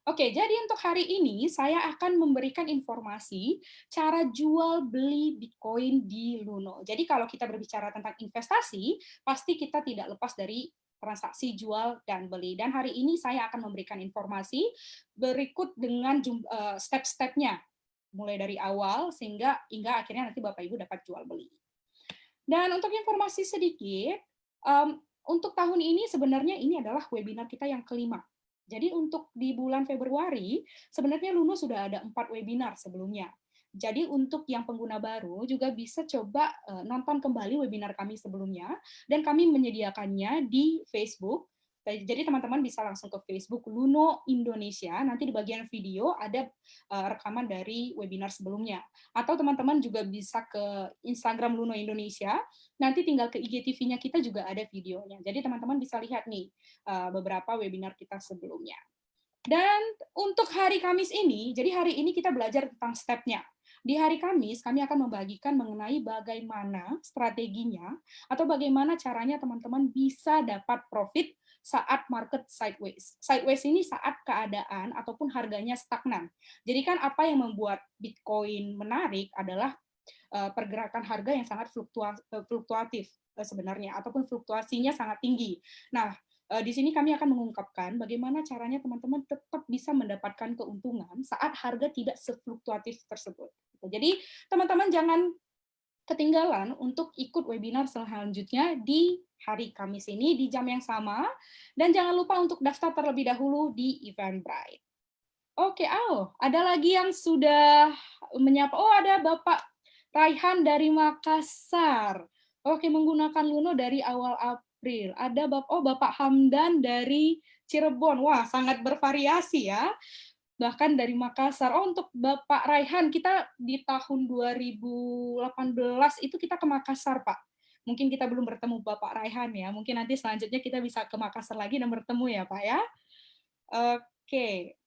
Oke, jadi untuk hari ini saya akan memberikan informasi cara jual beli Bitcoin di Luno. Jadi kalau kita berbicara tentang investasi, pasti kita tidak lepas dari transaksi jual dan beli. Dan hari ini saya akan memberikan informasi berikut dengan step-stepnya, mulai dari awal sehingga hingga akhirnya nanti Bapak Ibu dapat jual beli. Dan untuk informasi sedikit, untuk tahun ini sebenarnya ini adalah webinar kita yang kelima. Jadi untuk di bulan Februari, sebenarnya Luno sudah ada 4 webinar sebelumnya. Jadi untuk yang pengguna baru juga bisa coba nonton kembali webinar kami sebelumnya, dan kami menyediakannya di Facebook. Jadi teman-teman bisa langsung ke Facebook Luno Indonesia, nanti di bagian video ada rekaman dari webinar sebelumnya. Atau teman-teman juga bisa ke Instagram Luno Indonesia, nanti tinggal ke IGTV-nya kita juga ada videonya. Jadi teman-teman bisa lihat nih beberapa webinar kita sebelumnya. Dan untuk hari Kamis ini, jadi hari ini kita belajar tentang step-nya. Di hari Kamis, kami akan membagikan mengenai bagaimana strateginya atau bagaimana caranya teman-teman bisa dapat profit saat market sideways. Sideways ini saat keadaan ataupun harganya stagnan. Jadi kan apa yang membuat Bitcoin menarik adalah pergerakan harga yang sangat fluktuatif sebenarnya, ataupun fluktuasinya sangat tinggi. Nah, di sini kami akan mengungkapkan bagaimana caranya teman-teman tetap bisa mendapatkan keuntungan saat harga tidak sefluktuatif tersebut. Jadi, teman-teman jangan ketinggalan untuk ikut webinar selanjutnya di hari Kamis ini di jam yang sama, dan jangan lupa untuk daftar terlebih dahulu di Eventbrite. Oke, ada lagi yang sudah menyapa. Oh, ada Bapak Raihan dari Makassar. Oke, menggunakan Luno dari awal April. Ada Bapak Hamdan dari Cirebon. Wah, sangat bervariasi ya. Bahkan dari Makassar. Oh, untuk Bapak Raihan, kita di tahun 2018 itu kita ke Makassar, Pak. Mungkin kita belum bertemu Bapak Raihan ya. Mungkin nanti selanjutnya kita bisa ke Makassar lagi dan bertemu ya, Pak ya. Oke.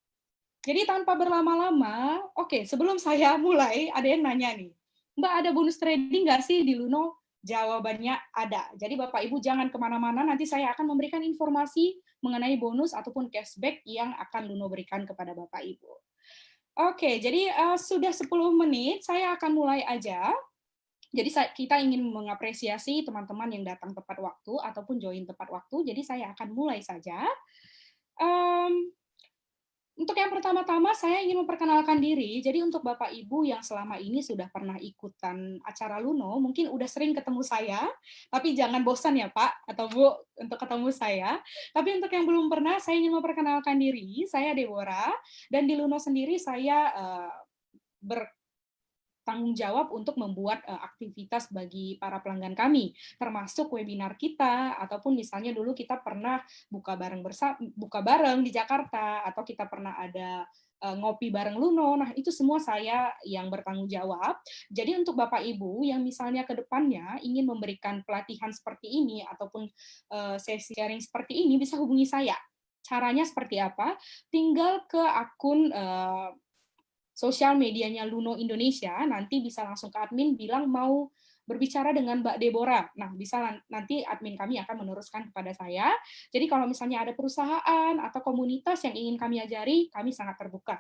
Jadi tanpa berlama-lama, oke, sebelum saya mulai, ada yang nanya nih, Mbak ada bonus trading nggak sih di Luno? Jawabannya ada. Jadi Bapak Ibu jangan kemana-mana, nanti saya akan memberikan informasi mengenai bonus ataupun cashback yang akan Luno berikan kepada Bapak Ibu. Oke, jadi sudah 10 menit, saya akan mulai aja. Jadi kita ingin mengapresiasi teman-teman yang datang tepat waktu ataupun join tepat waktu, jadi saya akan mulai saja. Untuk yang pertama-tama saya ingin memperkenalkan diri. Jadi untuk Bapak Ibu yang selama ini sudah pernah ikutan acara Luno, mungkin udah sering ketemu saya, tapi jangan bosan ya Pak atau Bu untuk ketemu saya. Tapi untuk yang belum pernah, saya ingin memperkenalkan diri. Saya Deborah, dan di Luno sendiri saya tanggung jawab untuk membuat aktivitas bagi para pelanggan kami, termasuk webinar kita, ataupun misalnya dulu kita pernah buka bareng di Jakarta, atau kita pernah ada ngopi bareng Luno. Nah, itu semua saya yang bertanggung jawab. Jadi untuk Bapak Ibu yang misalnya ke depannya ingin memberikan pelatihan seperti ini ataupun sesi sharing seperti ini, bisa hubungi saya. Caranya seperti apa? Tinggal ke akun sosial medianya Luno Indonesia, nanti bisa langsung ke admin bilang mau berbicara dengan Mbak Deborah. Nah, bisa nanti admin kami akan meneruskan kepada saya. Jadi kalau misalnya ada perusahaan atau komunitas yang ingin kami ajari, kami sangat terbuka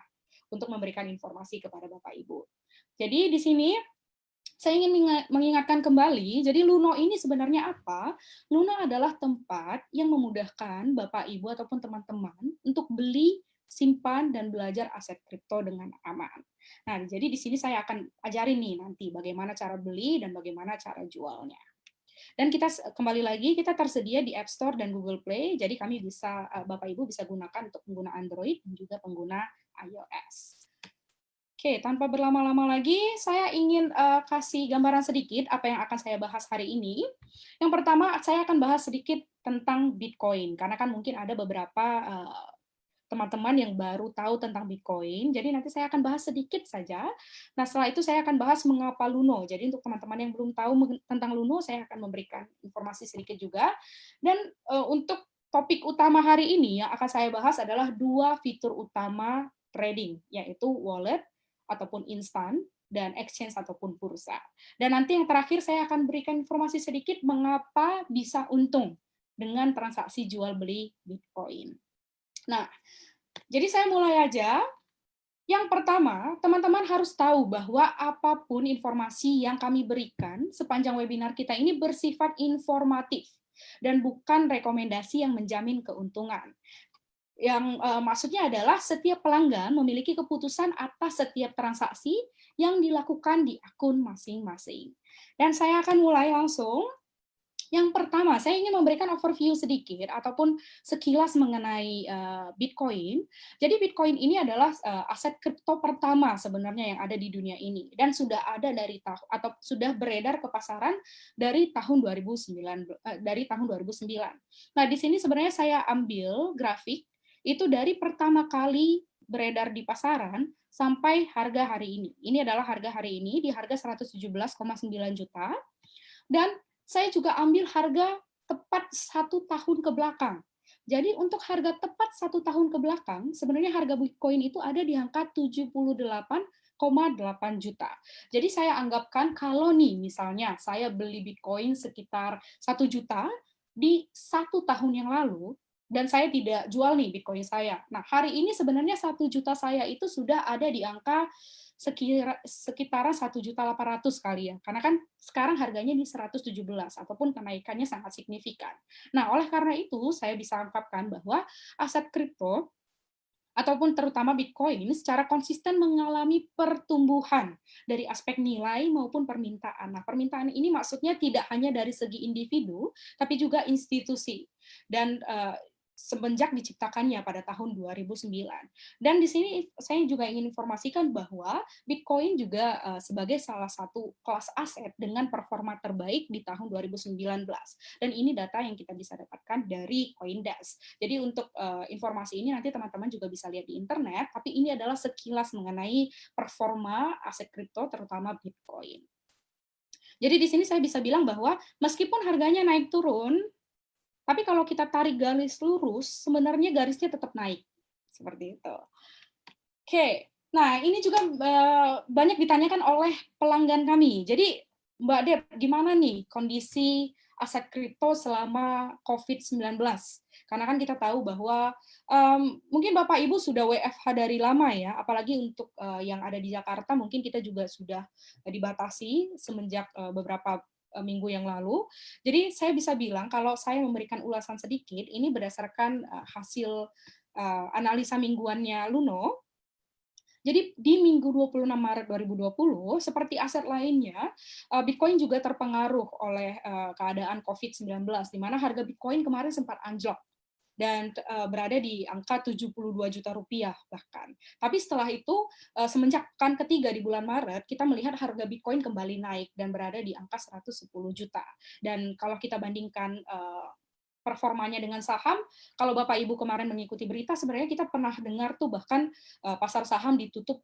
untuk memberikan informasi kepada Bapak Ibu. Jadi di sini saya ingin mengingatkan kembali, jadi Luno ini sebenarnya apa? Luno adalah tempat yang memudahkan Bapak Ibu ataupun teman-teman untuk beli, simpan, dan belajar aset kripto dengan aman. Nah, jadi di sini saya akan ajarin nih nanti bagaimana cara beli dan bagaimana cara jualnya. Dan kita kembali lagi, kita tersedia di App Store dan Google Play, jadi kami bisa, Bapak Ibu bisa gunakan untuk pengguna Android dan juga pengguna iOS. Oke, tanpa berlama-lama lagi, saya ingin kasih gambaran sedikit apa yang akan saya bahas hari ini. Yang pertama, saya akan bahas sedikit tentang Bitcoin, karena kan mungkin ada beberapa teman-teman yang baru tahu tentang Bitcoin, jadi nanti saya akan bahas sedikit saja. Nah, setelah itu saya akan bahas mengapa Luno. Jadi untuk teman-teman yang belum tahu tentang Luno, saya akan memberikan informasi sedikit juga. Dan untuk topik utama hari ini yang akan saya bahas adalah dua fitur utama trading, yaitu wallet ataupun instan, dan exchange ataupun bursa. Dan nanti yang terakhir saya akan berikan informasi sedikit mengapa bisa untung dengan transaksi jual beli Bitcoin. Nah, Jadi saya mulai aja. Yang pertama, teman-teman harus tahu bahwa apapun informasi yang kami berikan sepanjang webinar kita ini bersifat informatif dan bukan rekomendasi yang menjamin keuntungan. Yang maksudnya adalah setiap pelanggan memiliki keputusan atas setiap transaksi yang dilakukan di akun masing-masing. Dan saya akan mulai langsung. Yang pertama, saya ingin memberikan overview sedikit ataupun sekilas mengenai Bitcoin. Jadi Bitcoin ini adalah aset kripto pertama sebenarnya yang ada di dunia ini dan sudah ada atau sudah beredar ke pasaran dari tahun 2009. Nah, di sini sebenarnya saya ambil grafik itu dari pertama kali beredar di pasaran sampai harga hari ini. Ini adalah harga hari ini di harga 117,9 juta dan saya juga ambil harga tepat 1 tahun ke belakang. Jadi untuk harga tepat 1 tahun ke belakang, sebenarnya harga Bitcoin itu ada di angka 78,8 juta. Jadi saya anggapkan kalau nih misalnya saya beli Bitcoin sekitar 1 juta di 1 tahun yang lalu, dan saya tidak jual nih Bitcoin saya. Nah, hari ini sebenarnya 1 juta saya itu sudah ada di angka sekitaran 1.800.000 kali ya, karena kan sekarang harganya di 117 ataupun kenaikannya sangat signifikan. Nah, oleh karena itu saya bisa ungkapkan bahwa aset kripto ataupun terutama Bitcoin secara konsisten mengalami pertumbuhan dari aspek nilai maupun permintaan. Nah, permintaan ini maksudnya tidak hanya dari segi individu, tapi juga institusi. Dan semenjak diciptakannya pada tahun 2009. Dan di sini saya juga ingin informasikan bahwa Bitcoin juga sebagai salah satu kelas aset dengan performa terbaik di tahun 2019. Dan ini data yang kita bisa dapatkan dari CoinDesk. Jadi untuk informasi ini nanti teman-teman juga bisa lihat di internet, tapi ini adalah sekilas mengenai performa aset kripto terutama Bitcoin. Jadi di sini saya bisa bilang bahwa meskipun harganya naik turun, tapi kalau kita tarik garis lurus, sebenarnya garisnya tetap naik. Seperti itu. Oke, nah ini juga banyak ditanyakan oleh pelanggan kami. Jadi Mbak Deb, gimana nih kondisi aset kripto selama COVID-19? Karena kan kita tahu bahwa mungkin Bapak Ibu sudah WFH dari lama ya, apalagi untuk yang ada di Jakarta mungkin kita juga sudah dibatasi semenjak beberapa minggu yang lalu. Jadi saya bisa bilang kalau saya memberikan ulasan sedikit, ini berdasarkan hasil analisa mingguannya Luno. Jadi di minggu 26 Maret 2020, seperti aset lainnya, Bitcoin juga terpengaruh oleh keadaan COVID-19, di mana harga Bitcoin kemarin sempat anjlok dan berada di angka 72 juta rupiah bahkan. Tapi setelah itu, semenjak pekan ketiga di bulan Maret, kita melihat harga Bitcoin kembali naik dan berada di angka 110 juta. Dan kalau kita bandingkan performanya dengan saham, kalau Bapak Ibu kemarin mengikuti berita, sebenarnya kita pernah dengar tuh bahkan pasar saham ditutup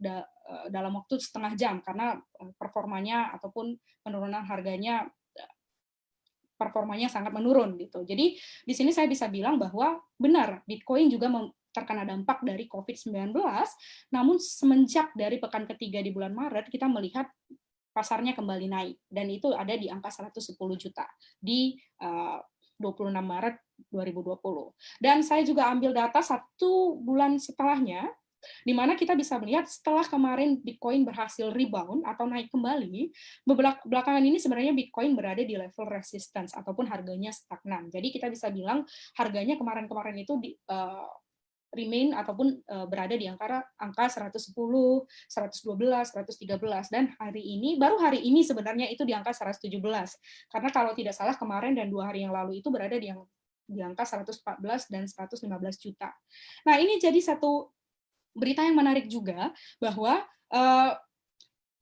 dalam waktu setengah jam karena performanya ataupun penurunan harganya performanya sangat menurun gitu. Jadi di sini saya bisa bilang bahwa benar Bitcoin juga terkena dampak dari COVID-19, namun semenjak dari pekan ketiga di bulan Maret kita melihat pasarnya kembali naik dan itu ada di angka 110 juta di 26 Maret 2020. Dan saya juga ambil data 1 bulan setelahnya, di mana kita bisa melihat setelah kemarin Bitcoin berhasil rebound atau naik kembali, belakangan ini sebenarnya Bitcoin berada di level resistance ataupun harganya stagnan. Jadi kita bisa bilang harganya kemarin-kemarin itu remain ataupun berada di angka 110, 112, 113 dan baru hari ini sebenarnya itu di angka 117. Karena kalau tidak salah kemarin dan 2 hari yang lalu itu berada di angka 114 dan 115 juta. Nah, ini jadi satu berita yang menarik juga bahwa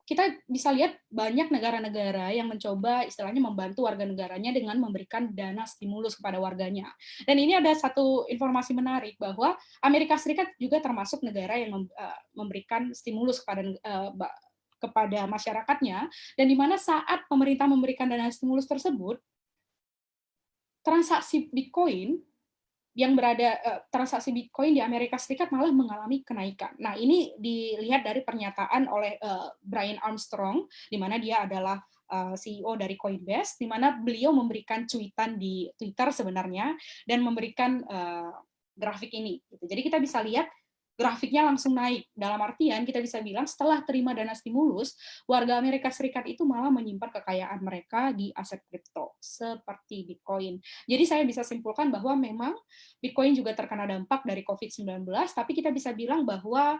kita bisa lihat banyak negara-negara yang mencoba istilahnya membantu warga negaranya dengan memberikan dana stimulus kepada warganya. Dan ini ada satu informasi menarik bahwa Amerika Serikat juga termasuk negara yang memberikan stimulus kepada masyarakatnya, dan di mana saat pemerintah memberikan dana stimulus tersebut, transaksi Bitcoin transaksi Bitcoin di Amerika Serikat malah mengalami kenaikan. Nah, ini dilihat dari pernyataan oleh Brian Armstrong, di mana dia adalah CEO dari Coinbase, di mana beliau memberikan cuitan di Twitter sebenarnya dan memberikan grafik ini. Jadi kita bisa lihat grafiknya langsung naik. Dalam artian kita bisa bilang setelah terima dana stimulus, warga Amerika Serikat itu malah menyimpan kekayaan mereka di aset kripto seperti Bitcoin. Jadi saya bisa simpulkan bahwa memang Bitcoin juga terkena dampak dari COVID-19, tapi kita bisa bilang bahwa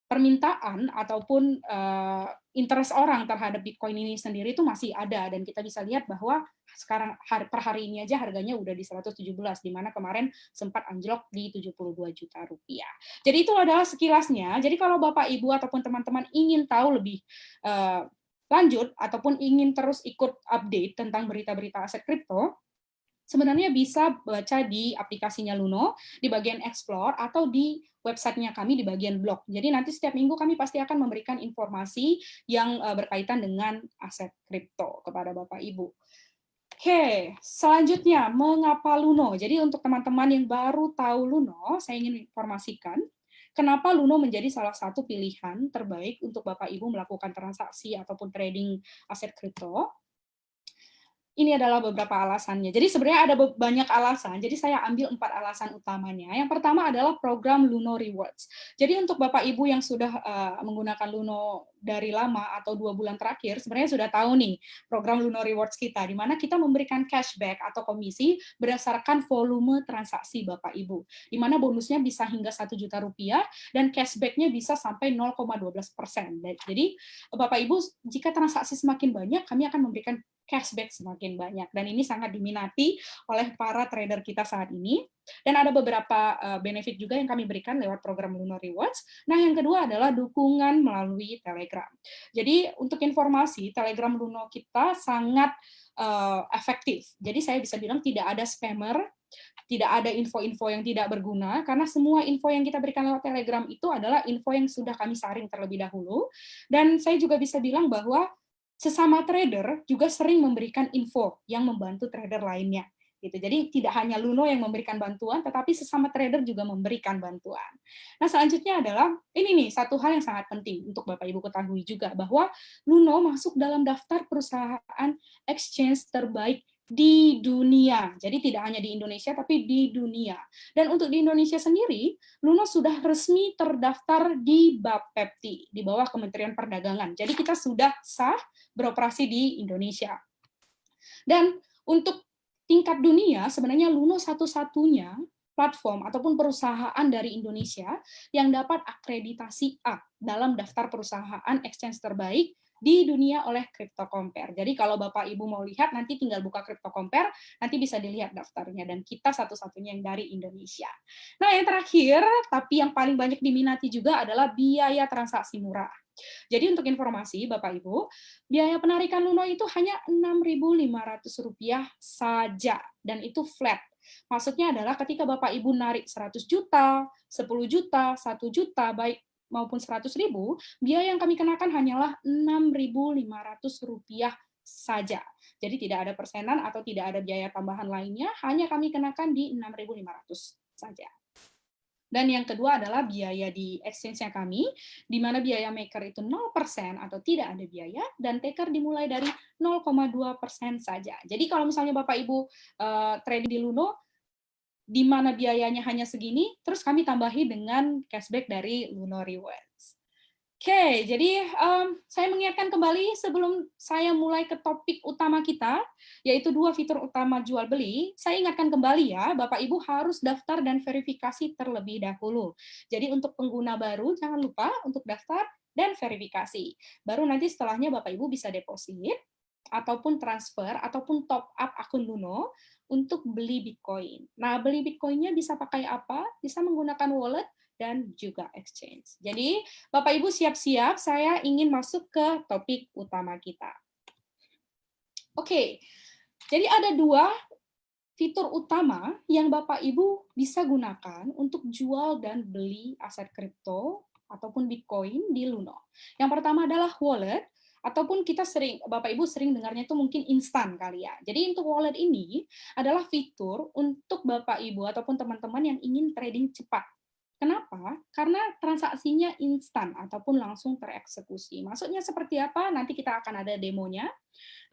permintaan ataupun interest orang terhadap Bitcoin ini sendiri itu masih ada, dan kita bisa lihat bahwa sekarang per hari ini aja harganya udah di 117, di mana kemarin sempat anjlok di 72 juta rupiah. Jadi itu adalah sekilasnya. Jadi kalau Bapak Ibu ataupun teman-teman ingin tahu lebih lanjut ataupun ingin terus ikut update tentang berita-berita aset kripto, sebenarnya bisa baca di aplikasinya Luno, di bagian Explore, atau di websitenya kami di bagian blog. Jadi nanti setiap minggu kami pasti akan memberikan informasi yang berkaitan dengan aset kripto kepada Bapak Ibu. Oke, selanjutnya, mengapa Luno? Jadi untuk teman-teman yang baru tahu Luno, saya ingin informasikan kenapa Luno menjadi salah satu pilihan terbaik untuk Bapak Ibu melakukan transaksi ataupun trading aset kripto. Ini adalah beberapa alasannya. Jadi sebenarnya ada banyak alasan, jadi saya ambil 4 alasan utamanya. Yang pertama adalah program Luno Rewards. Jadi untuk Bapak Ibu yang sudah menggunakan Luno dari lama atau 2 bulan terakhir, sebenarnya sudah tahu nih program Luno Rewards kita, di mana kita memberikan cashback atau komisi berdasarkan volume transaksi Bapak Ibu. Di mana bonusnya bisa hingga 1 juta rupiah dan cashback-nya bisa sampai 0,12%. Jadi Bapak Ibu, jika transaksi semakin banyak, kami akan memberikan cashback semakin banyak, dan ini sangat diminati oleh para trader kita saat ini. Dan ada beberapa benefit juga yang kami berikan lewat program Luno Rewards. Nah, yang kedua adalah dukungan melalui Telegram. Jadi untuk informasi, Telegram Luno kita sangat efektif. Jadi saya bisa bilang tidak ada spammer, tidak ada info-info yang tidak berguna, karena semua info yang kita berikan lewat Telegram itu adalah info yang sudah kami saring terlebih dahulu. Dan saya juga bisa bilang bahwa sesama trader juga sering memberikan info yang membantu trader lainnya. Gitu. Jadi tidak hanya Luno yang memberikan bantuan, tetapi sesama trader juga memberikan bantuan. Nah, selanjutnya adalah, ini nih, satu hal yang sangat penting untuk Bapak Ibu ketahui juga, bahwa Luno masuk dalam daftar perusahaan exchange terbaik di dunia. Jadi tidak hanya di Indonesia, tapi di dunia. Dan untuk di Indonesia sendiri, Luno sudah resmi terdaftar di Bapepti, di bawah Kementerian Perdagangan. Jadi kita sudah sah beroperasi di Indonesia. Dan untuk tingkat dunia, sebenarnya Luno satu-satunya platform ataupun perusahaan dari Indonesia yang dapat akreditasi A dalam daftar perusahaan exchange terbaik di dunia oleh Crypto Compare. Jadi kalau Bapak Ibu mau lihat, nanti tinggal buka Crypto Compare, nanti bisa dilihat daftarnya, dan kita satu-satunya yang dari Indonesia. Nah, yang terakhir, tapi yang paling banyak diminati juga adalah biaya transaksi murah. Jadi untuk informasi Bapak Ibu, biaya penarikan Luno itu hanya Rp6.500 saja, dan itu flat. Maksudnya adalah ketika Bapak Ibu narik 100 juta, 10 juta, 1 juta, baik maupun 100.000, biaya yang kami kenakan hanyalah Rp6.500 saja. Jadi tidak ada persenan atau tidak ada biaya tambahan lainnya, hanya kami kenakan di Rp6.500 saja. Dan yang kedua adalah biaya di exchange-nya kami, di mana biaya maker itu 0% atau tidak ada biaya, dan taker dimulai dari 0,2% saja. Jadi kalau misalnya Bapak Ibu trading di Luno, di mana biayanya hanya segini, terus kami tambahi dengan cashback dari Luno Rewards. Oke, jadi saya mengingatkan kembali sebelum saya mulai ke topik utama kita, yaitu 2 fitur utama jual beli, saya ingatkan kembali ya, Bapak Ibu harus daftar dan verifikasi terlebih dahulu. Jadi untuk pengguna baru, jangan lupa untuk daftar dan verifikasi. Baru nanti setelahnya Bapak Ibu bisa deposit, ataupun transfer, ataupun top up akun Luno untuk beli Bitcoin. Nah, beli Bitcoin-nya bisa pakai apa? Bisa menggunakan wallet dan juga exchange. Jadi, Bapak Ibu siap-siap, saya ingin masuk ke topik utama kita. Oke, jadi ada 2 fitur utama yang Bapak Ibu bisa gunakan untuk jual dan beli aset kripto ataupun Bitcoin di Luno. Yang pertama adalah wallet, ataupun kita sering, Bapak Ibu sering dengarnya itu mungkin instan kali ya. Jadi untuk wallet ini adalah fitur untuk Bapak Ibu ataupun teman-teman yang ingin trading cepat. Kenapa? Karena transaksinya instan ataupun langsung tereksekusi. Maksudnya seperti apa? Nanti kita akan ada demonya.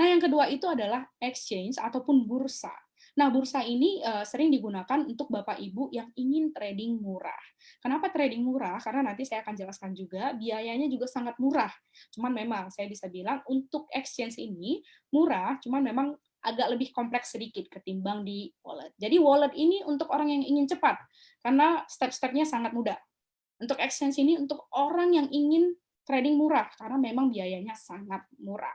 Nah, yang kedua itu adalah exchange ataupun bursa. Nah, bursa ini sering digunakan untuk Bapak Ibu yang ingin trading murah. Kenapa trading murah? Karena nanti saya akan jelaskan juga, biayanya juga sangat murah. Cuman memang saya bisa bilang untuk exchange ini murah, cuman memang agak lebih kompleks sedikit ketimbang di wallet. Jadi wallet ini untuk orang yang ingin cepat, karena step-stepnya sangat mudah. Untuk exchange ini untuk orang yang ingin trading murah, karena memang biayanya sangat murah.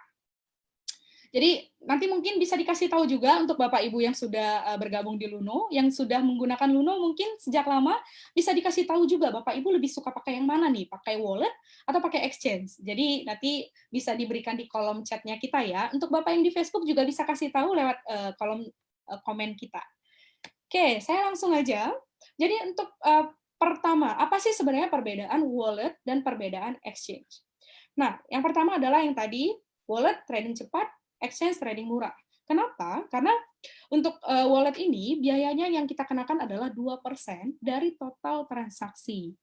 Jadi nanti mungkin bisa dikasih tahu juga untuk Bapak Ibu yang sudah bergabung di Luno, yang sudah menggunakan Luno mungkin sejak lama, bisa dikasih tahu juga Bapak Ibu lebih suka pakai yang mana nih, pakai wallet atau pakai exchange. Jadi nanti bisa diberikan di kolom chatnya kita ya. Untuk Bapak yang di Facebook juga bisa kasih tahu lewat kolom komen kita. Oke, saya langsung aja. Jadi untuk pertama, apa sih sebenarnya perbedaan wallet dan perbedaan exchange? Nah, yang pertama adalah yang tadi, wallet trading cepat, exchange trading murah. Kenapa? Karena untuk wallet ini, biayanya yang kita kenakan adalah 2% dari total transaksi.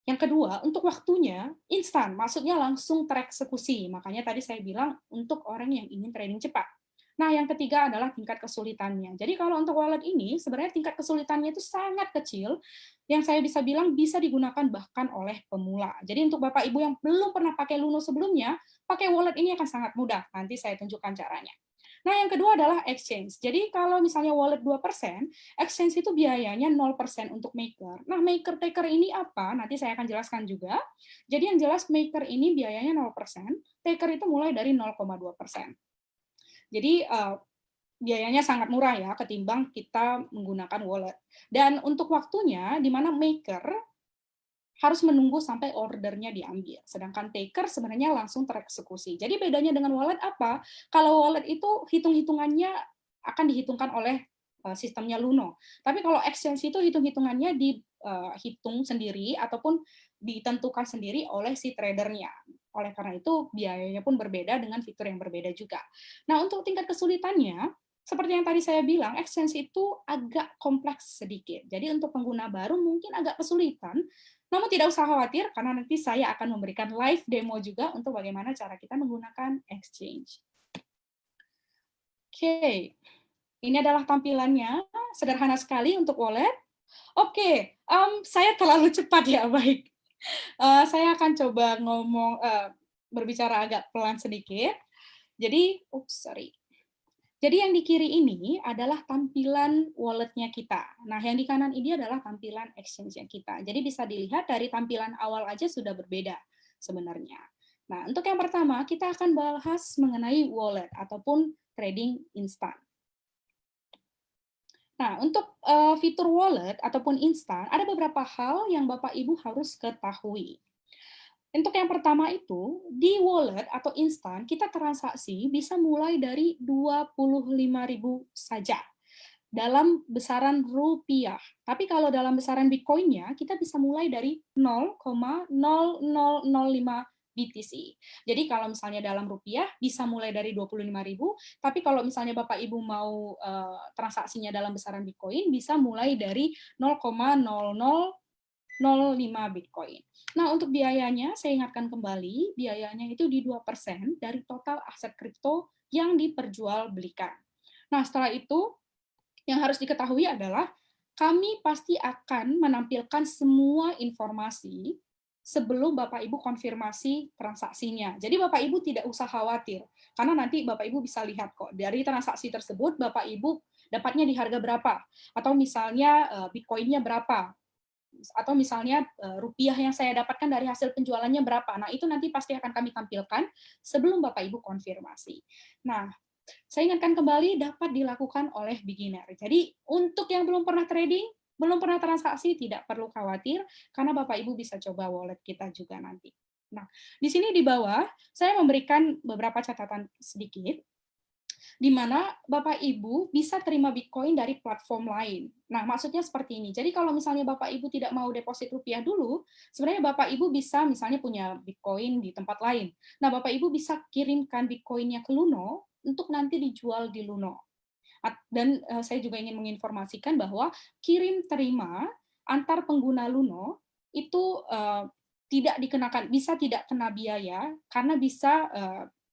Yang kedua, untuk waktunya instan, maksudnya langsung tereksekusi. Makanya tadi saya bilang untuk orang yang ingin trading cepat. Nah, yang ketiga adalah tingkat kesulitannya. Jadi kalau untuk wallet ini, sebenarnya tingkat kesulitannya itu sangat kecil, yang saya bisa bilang bisa digunakan bahkan oleh pemula. Jadi untuk Bapak Ibu yang belum pernah pakai Luno sebelumnya, pakai wallet ini akan sangat mudah. Nanti saya tunjukkan caranya. Nah, yang kedua adalah exchange. Jadi kalau misalnya wallet 2%, exchange itu biayanya 0% untuk maker. Nah, maker taker ini apa? Nanti saya akan jelaskan juga. Jadi yang jelas maker ini biayanya 0%, taker itu mulai dari 0,2%. Jadi biayanya sangat murah ya ketimbang kita menggunakan wallet. Dan untuk waktunya di mana maker harus menunggu sampai ordernya diambil. Sedangkan taker sebenarnya langsung tereksekusi. Jadi bedanya dengan wallet apa? Kalau wallet itu hitung-hitungannya akan dihitungkan oleh sistemnya Luno. Tapi kalau exchange itu hitung-hitungannya dihitung sendiri ataupun ditentukan sendiri oleh si tradernya. Oleh karena itu biayanya pun berbeda dengan fitur yang berbeda juga. Nah, untuk tingkat kesulitannya, seperti yang tadi saya bilang, exchange itu agak kompleks sedikit. Jadi untuk pengguna baru mungkin agak kesulitan, namun tidak usah khawatir, karena nanti saya akan memberikan live demo juga untuk bagaimana cara kita menggunakan exchange. Oke, ini adalah tampilannya, sederhana sekali untuk wallet. Oke, saya terlalu cepat ya, baik. Saya akan coba berbicara agak pelan sedikit. Jadi, sorry. Jadi yang di kiri ini adalah tampilan wallet-nya kita. Nah, yang di kanan ini adalah tampilan exchange-nya kita. Jadi bisa dilihat dari tampilan awal aja sudah berbeda sebenarnya. Nah, untuk yang pertama, kita akan bahas mengenai wallet ataupun trading instan. Nah, untuk fitur wallet ataupun instan, ada beberapa hal yang Bapak Ibu harus ketahui. Untuk yang pertama itu, di wallet atau instan, kita transaksi bisa mulai dari 25.000 saja dalam besaran rupiah. Tapi kalau dalam besaran Bitcoin-nya, kita bisa mulai dari 0,0005 BTC. Jadi kalau misalnya dalam rupiah bisa mulai dari 25.000, tapi kalau misalnya Bapak Ibu mau transaksinya dalam besaran Bitcoin bisa mulai dari 0,0005 Bitcoin. Nah, untuk biayanya, saya ingatkan kembali, biayanya itu di 2% dari total aset kripto yang diperjualbelikan. Nah, setelah itu, yang harus diketahui adalah, kami pasti akan menampilkan semua informasi sebelum Bapak Ibu konfirmasi transaksinya. Jadi Bapak Ibu tidak usah khawatir, karena nanti Bapak Ibu bisa lihat kok, dari transaksi tersebut Bapak Ibu dapatnya di harga berapa, atau misalnya Bitcoin-nya berapa, atau misalnya rupiah yang saya dapatkan dari hasil penjualannya berapa. Nah, itu nanti pasti akan kami tampilkan sebelum Bapak Ibu konfirmasi. Nah, saya ingatkan kembali dapat dilakukan oleh beginner. Jadi, untuk yang belum pernah trading, belum pernah transaksi, tidak perlu khawatir, karena Bapak Ibu bisa coba wallet kita juga nanti. Nah, di sini di bawah, saya memberikan beberapa catatan sedikit, di mana Bapak Ibu bisa terima Bitcoin dari platform lain. Nah, maksudnya seperti ini. Jadi kalau misalnya Bapak Ibu tidak mau deposit rupiah dulu, sebenarnya Bapak Ibu bisa misalnya punya Bitcoin di tempat lain. Nah, Bapak Ibu bisa kirimkan Bitcoin-nya ke Luno untuk nanti dijual di Luno. Dan saya juga ingin menginformasikan bahwa kirim terima antar pengguna Luno itu tidak dikenakan, bisa tidak kena biaya karena bisa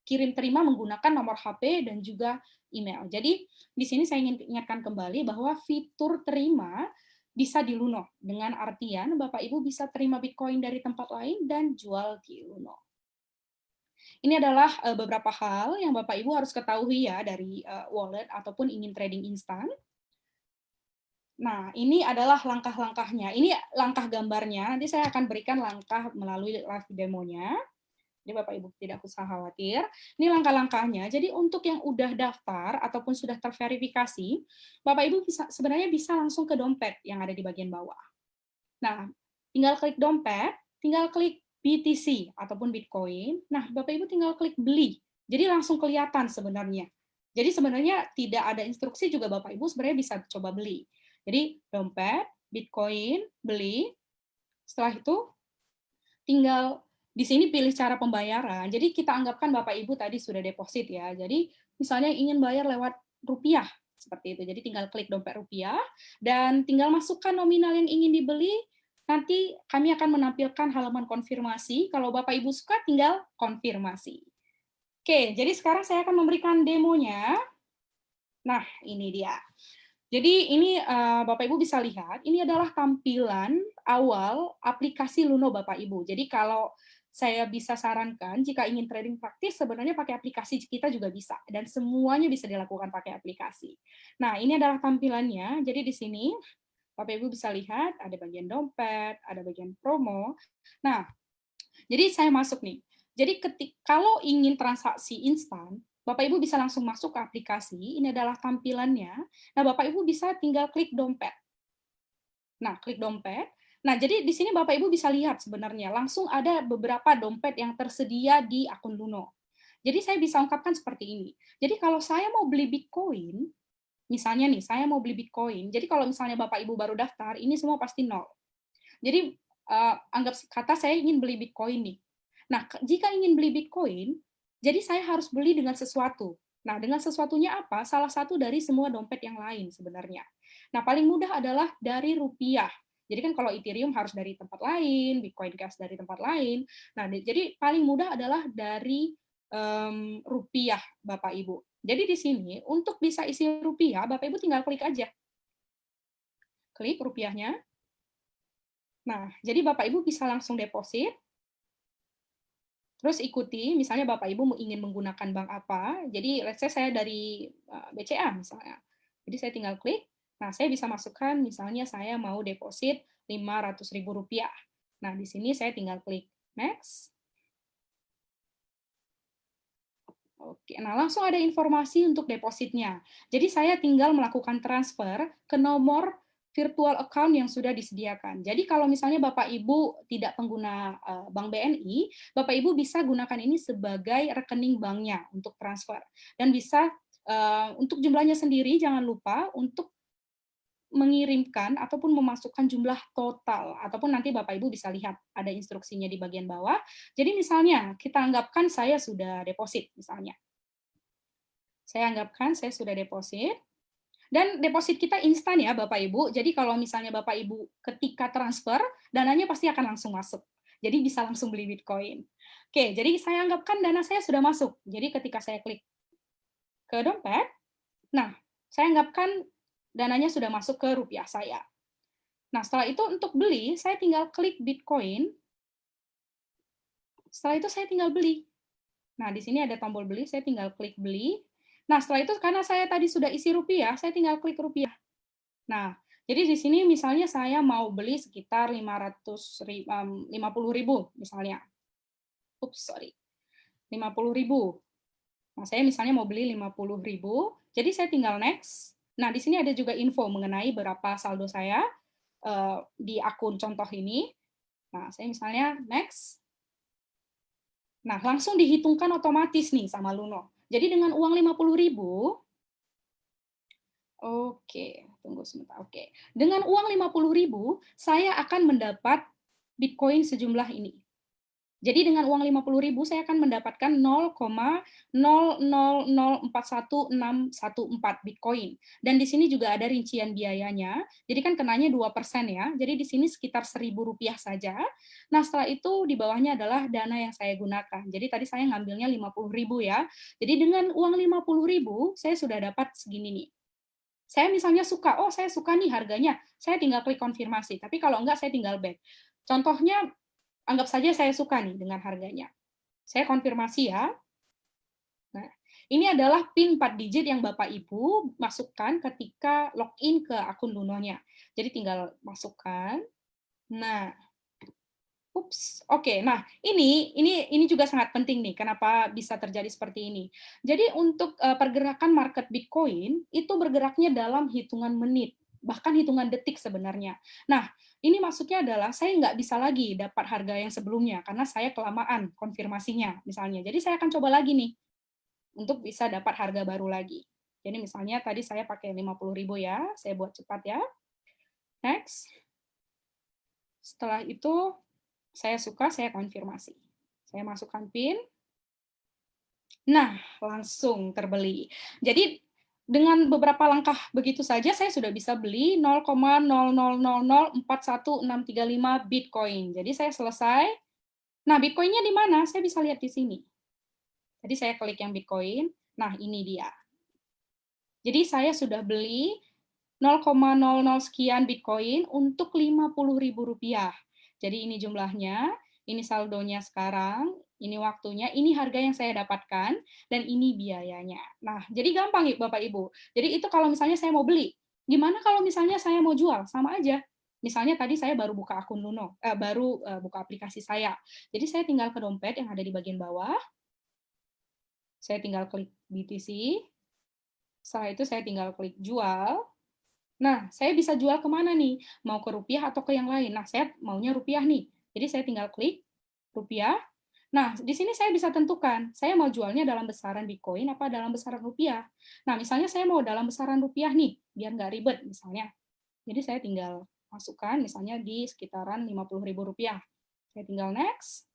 kirim terima menggunakan nomor HP dan juga email. Jadi di sini saya ingin ingatkan kembali bahwa fitur terima bisa di Luno, dengan artian Bapak Ibu bisa terima Bitcoin dari tempat lain dan jual di Luno. Ini adalah beberapa hal yang Bapak Ibu harus ketahui ya dari wallet ataupun ingin trading instan. Nah, ini adalah langkah-langkahnya. Ini langkah gambarnya. Nanti saya akan berikan langkah melalui live demonya. Jadi Bapak Ibu tidak usah khawatir. Ini langkah-langkahnya. Jadi untuk yang udah daftar ataupun sudah terverifikasi, Bapak Ibu sebenarnya bisa langsung ke dompet yang ada di bagian bawah. Nah, tinggal klik dompet, tinggal klik BTC ataupun Bitcoin. Nah, Bapak Ibu tinggal klik beli. Jadi langsung kelihatan sebenarnya. Jadi sebenarnya tidak ada instruksi juga Bapak Ibu sebenarnya bisa coba beli. Jadi dompet, Bitcoin, beli. Setelah itu tinggal di sini pilih cara pembayaran. Jadi kita anggapkan Bapak Ibu tadi sudah deposit ya. Jadi misalnya ingin bayar lewat rupiah seperti itu. Jadi tinggal klik dompet rupiah dan tinggal masukkan nominal yang ingin dibeli. Nanti kami akan menampilkan halaman konfirmasi. Kalau Bapak Ibu suka tinggal konfirmasi. Oke, jadi sekarang saya akan memberikan demonya. Nah, ini dia. Jadi ini Bapak Ibu bisa lihat, ini adalah tampilan awal aplikasi Luno Bapak Ibu. Jadi kalau saya bisa sarankan, jika ingin trading praktis, sebenarnya pakai aplikasi kita juga bisa. Dan semuanya bisa dilakukan pakai aplikasi. Nah, ini adalah tampilannya. Jadi di sini, Bapak Ibu bisa lihat, ada bagian dompet, ada bagian promo. Nah, jadi saya masuk nih. Jadi kalau ingin transaksi instan, Bapak Ibu bisa langsung masuk ke aplikasi, ini adalah tampilannya. Nah, Bapak Ibu bisa tinggal klik dompet. Nah, klik dompet. Nah, jadi di sini Bapak Ibu bisa lihat sebenarnya langsung ada beberapa dompet yang tersedia di akun Luno. Jadi saya bisa ungkapkan seperti ini. Jadi kalau saya mau beli Bitcoin, misalnya nih, saya mau beli Bitcoin. Jadi kalau misalnya Bapak Ibu baru daftar, ini semua pasti nol. Jadi anggap kata saya ingin beli Bitcoin nih. Nah, jika ingin beli Bitcoin, jadi saya harus beli dengan sesuatu. Nah, dengan sesuatunya apa? Salah satu dari semua dompet yang lain sebenarnya. Nah, paling mudah adalah dari rupiah. Jadi kan kalau Ethereum harus dari tempat lain, Bitcoin Cash dari tempat lain. Nah, jadi paling mudah adalah dari rupiah, Bapak Ibu. Jadi di sini untuk bisa isi rupiah, Bapak Ibu tinggal klik aja. Klik rupiahnya. Nah, jadi Bapak Ibu bisa langsung deposit. Terus ikuti, misalnya Bapak Ibu ingin menggunakan bank apa. Jadi let's say saya dari BCA misalnya. Jadi saya tinggal klik. Nah, saya bisa masukkan misalnya saya mau deposit Rp500.000. Nah, di sini saya tinggal klik next. Oke, nah langsung ada informasi untuk depositnya. Jadi saya tinggal melakukan transfer ke nomor virtual account yang sudah disediakan. Jadi kalau misalnya Bapak Ibu tidak pengguna Bank BNI, Bapak Ibu bisa gunakan ini sebagai rekening banknya untuk transfer. Dan bisa untuk jumlahnya sendiri jangan lupa untuk mengirimkan ataupun memasukkan jumlah total, ataupun nanti Bapak Ibu bisa lihat ada instruksinya di bagian bawah. Jadi misalnya kita anggapkan saya sudah deposit misalnya. Saya anggapkan saya sudah deposit. Dan deposit kita instan ya Bapak Ibu. Jadi kalau misalnya Bapak Ibu ketika transfer, dananya pasti akan langsung masuk. Jadi bisa langsung beli Bitcoin. Oke, jadi saya anggapkan dana saya sudah masuk. Jadi ketika saya klik ke dompet, nah saya anggapkan dananya sudah masuk ke rupiah saya. Nah setelah itu untuk beli, saya tinggal klik Bitcoin. Setelah itu saya tinggal beli. Nah di sini ada tombol beli, saya tinggal klik beli. Nah, setelah itu karena saya tadi sudah isi rupiah, saya tinggal klik rupiah. Nah, jadi di sini misalnya saya mau beli sekitar 50.000 misalnya. Ups, sorry. 50.000. Nah, saya misalnya mau beli 50.000, jadi saya tinggal next. Nah, di sini ada juga info mengenai berapa saldo saya di akun contoh ini. Nah, saya misalnya next. Nah, langsung dihitungkan otomatis nih sama Luno. Jadi dengan uang 50.000, oke, tunggu sebentar. Oke. Dengan uang 50.000, saya akan mendapat Bitcoin sejumlah ini. Jadi dengan uang 50.000 saya akan mendapatkan 0,00041614 Bitcoin. Dan di sini juga ada rincian biayanya. Jadi kan kenanya 2% ya. Jadi di sini sekitar Rp1.000 saja. Nah, setelah itu di bawahnya adalah dana yang saya gunakan. Jadi tadi saya ngambilnya 50.000 ya. Jadi dengan uang 50.000 saya sudah dapat segini nih. Saya misalnya suka, oh saya suka nih harganya, saya tinggal klik konfirmasi. Tapi kalau enggak saya tinggal back. Contohnya anggap saja saya suka nih dengan harganya. Saya konfirmasi ya. Nah, ini adalah PIN 4 digit yang Bapak Ibu masukkan ketika login ke akun Lunonya. Jadi tinggal masukkan. Nah, oke. Nah, ini juga sangat penting nih. Kenapa bisa terjadi seperti ini? Jadi untuk pergerakan market Bitcoin itu bergeraknya dalam hitungan menit, bahkan hitungan detik sebenarnya. Nah, ini maksudnya adalah saya nggak bisa lagi dapat harga yang sebelumnya karena saya kelamaan konfirmasinya misalnya. Jadi saya akan coba lagi nih untuk bisa dapat harga baru lagi. Jadi misalnya tadi saya pakai 50.000 ya, saya buat cepat ya. Next. Setelah itu saya suka, saya konfirmasi. Saya masukkan PIN. Nah, langsung terbeli. Jadi dengan beberapa langkah begitu saja saya sudah bisa beli 0,00041635 Bitcoin. Jadi saya selesai. Nah, Bitcoin-nya di mana? Saya bisa lihat di sini. Jadi saya klik yang Bitcoin. Nah, ini dia. Jadi saya sudah beli 0,00 sekian Bitcoin untuk Rp50.000. Jadi ini jumlahnya, ini saldonya sekarang, ini waktunya, ini harga yang saya dapatkan, dan ini biayanya. Nah, jadi gampang Bapak Ibu. Jadi itu kalau misalnya saya mau beli. Gimana kalau misalnya saya mau jual? Sama aja. Misalnya tadi saya baru buka akun Luno, baru buka aplikasi saya. Jadi saya tinggal ke dompet yang ada di bagian bawah. Saya tinggal klik BTC. Setelah itu saya tinggal klik jual. Nah, saya bisa jual kemana nih? Mau ke rupiah atau ke yang lain? Nah, saya maunya rupiah nih. Jadi saya tinggal klik rupiah. Nah, di sini saya bisa tentukan, saya mau jualnya dalam besaran Bitcoin apa dalam besaran rupiah. Nah, misalnya saya mau dalam besaran rupiah nih, biar nggak ribet misalnya. Jadi saya tinggal masukkan misalnya di sekitaran Rp50.000. Saya tinggal next.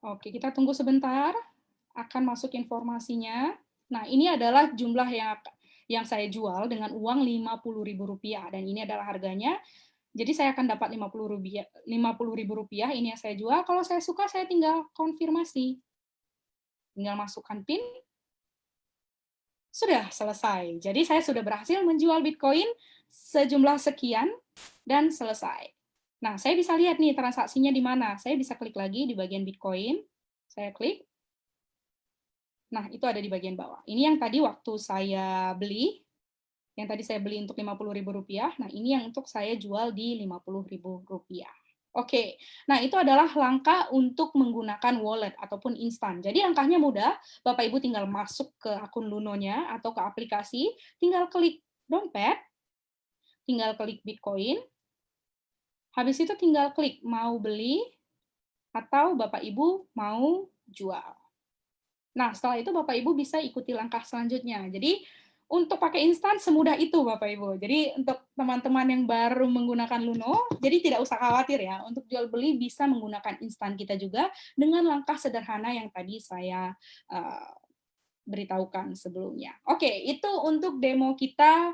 Oke, kita tunggu sebentar. Akan masuk informasinya. Nah, ini adalah jumlah yang saya jual dengan uang Rp50.000 dan ini adalah harganya. Jadi saya akan dapat Rp50.000 ini yang saya jual. Kalau saya suka saya tinggal konfirmasi. Tinggal masukkan PIN. Sudah selesai. Jadi saya sudah berhasil menjual Bitcoin sejumlah sekian dan selesai. Nah, saya bisa lihat nih transaksinya di mana. Saya bisa klik lagi di bagian Bitcoin. Saya klik. Nah, itu ada di bagian bawah. Ini yang tadi waktu saya beli, yang tadi saya beli untuk Rp50.000. Nah, ini yang untuk saya jual di Rp50.000. Oke, nah itu adalah langkah untuk menggunakan wallet ataupun instan. Jadi langkahnya mudah, Bapak Ibu tinggal masuk ke akun Lunonya atau ke aplikasi, tinggal klik dompet, tinggal klik Bitcoin, habis itu tinggal klik mau beli atau Bapak Ibu mau jual. Nah, setelah itu Bapak Ibu bisa ikuti langkah selanjutnya. Jadi, untuk pakai instan semudah itu Bapak Ibu. Jadi, untuk teman-teman yang baru menggunakan Luno, jadi tidak usah khawatir ya. Untuk jual beli bisa menggunakan instan kita juga dengan langkah sederhana yang tadi saya beritahukan sebelumnya. Oke, itu untuk demo kita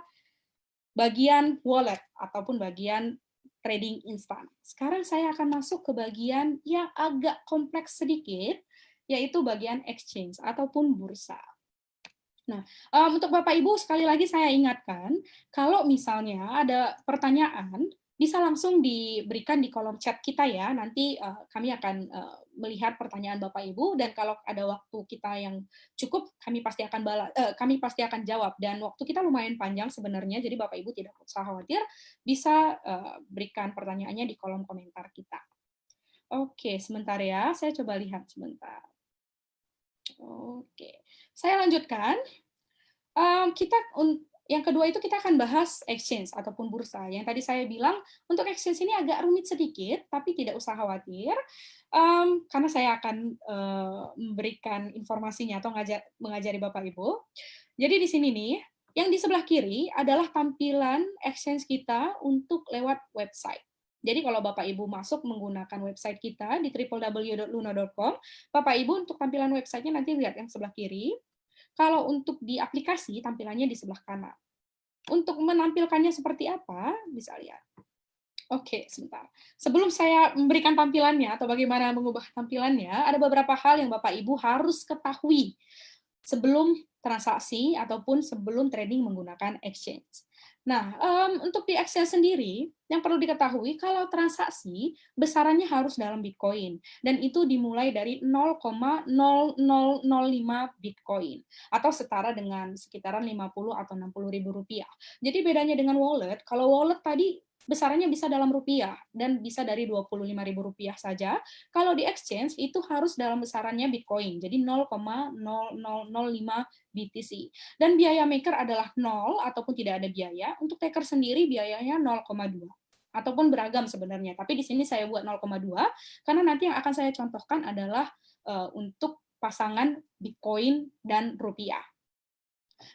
bagian wallet ataupun bagian trading instan. Sekarang saya akan masuk ke bagian yang agak kompleks sedikit, yaitu bagian exchange ataupun bursa. Nah, untuk Bapak Ibu sekali lagi saya ingatkan, kalau misalnya ada pertanyaan, bisa langsung diberikan di kolom chat kita ya. Nanti kami akan melihat pertanyaan Bapak Ibu dan kalau ada waktu kita yang cukup, kami pasti akan jawab. Dan waktu kita lumayan panjang sebenarnya, jadi Bapak Ibu tidak usah khawatir, bisa berikan pertanyaannya di kolom komentar kita. Oke, sebentar ya, saya coba lihat sebentar. Oke, saya lanjutkan. Yang kedua itu kita akan bahas exchange ataupun bursa. Yang tadi saya bilang untuk exchange ini agak rumit sedikit, tapi tidak usah khawatir, karena saya akan memberikan informasinya atau mengajari Bapak Ibu. Jadi di sini nih, yang di sebelah kiri adalah tampilan exchange kita untuk lewat website. Jadi kalau Bapak Ibu masuk menggunakan website kita di www.luno.com, Bapak Ibu untuk tampilan websitenya nanti lihat yang sebelah kiri. Kalau untuk di aplikasi, tampilannya di sebelah kanan. Untuk menampilkannya seperti apa, bisa lihat. Oke, sebentar. Sebelum saya memberikan tampilannya atau bagaimana mengubah tampilannya, ada beberapa hal yang Bapak Ibu harus ketahui sebelum transaksi ataupun sebelum trading menggunakan exchange. Nah, untuk di exchange sendiri, yang perlu diketahui kalau transaksi besarannya harus dalam Bitcoin, dan itu dimulai dari 0,0005 Bitcoin, atau setara dengan sekitaran 50 atau 60 ribu rupiah. Jadi bedanya dengan wallet, kalau wallet tadi besarannya bisa dalam rupiah, dan bisa dari 25 ribu rupiah saja. Kalau di exchange, itu harus dalam besarannya Bitcoin, jadi 0,0005 BTC. Dan biaya maker adalah 0 ataupun tidak ada biaya. Untuk taker sendiri biayanya 0,2 ataupun beragam sebenarnya. Tapi di sini saya buat 0,2 karena nanti yang akan saya contohkan adalah untuk pasangan Bitcoin dan rupiah.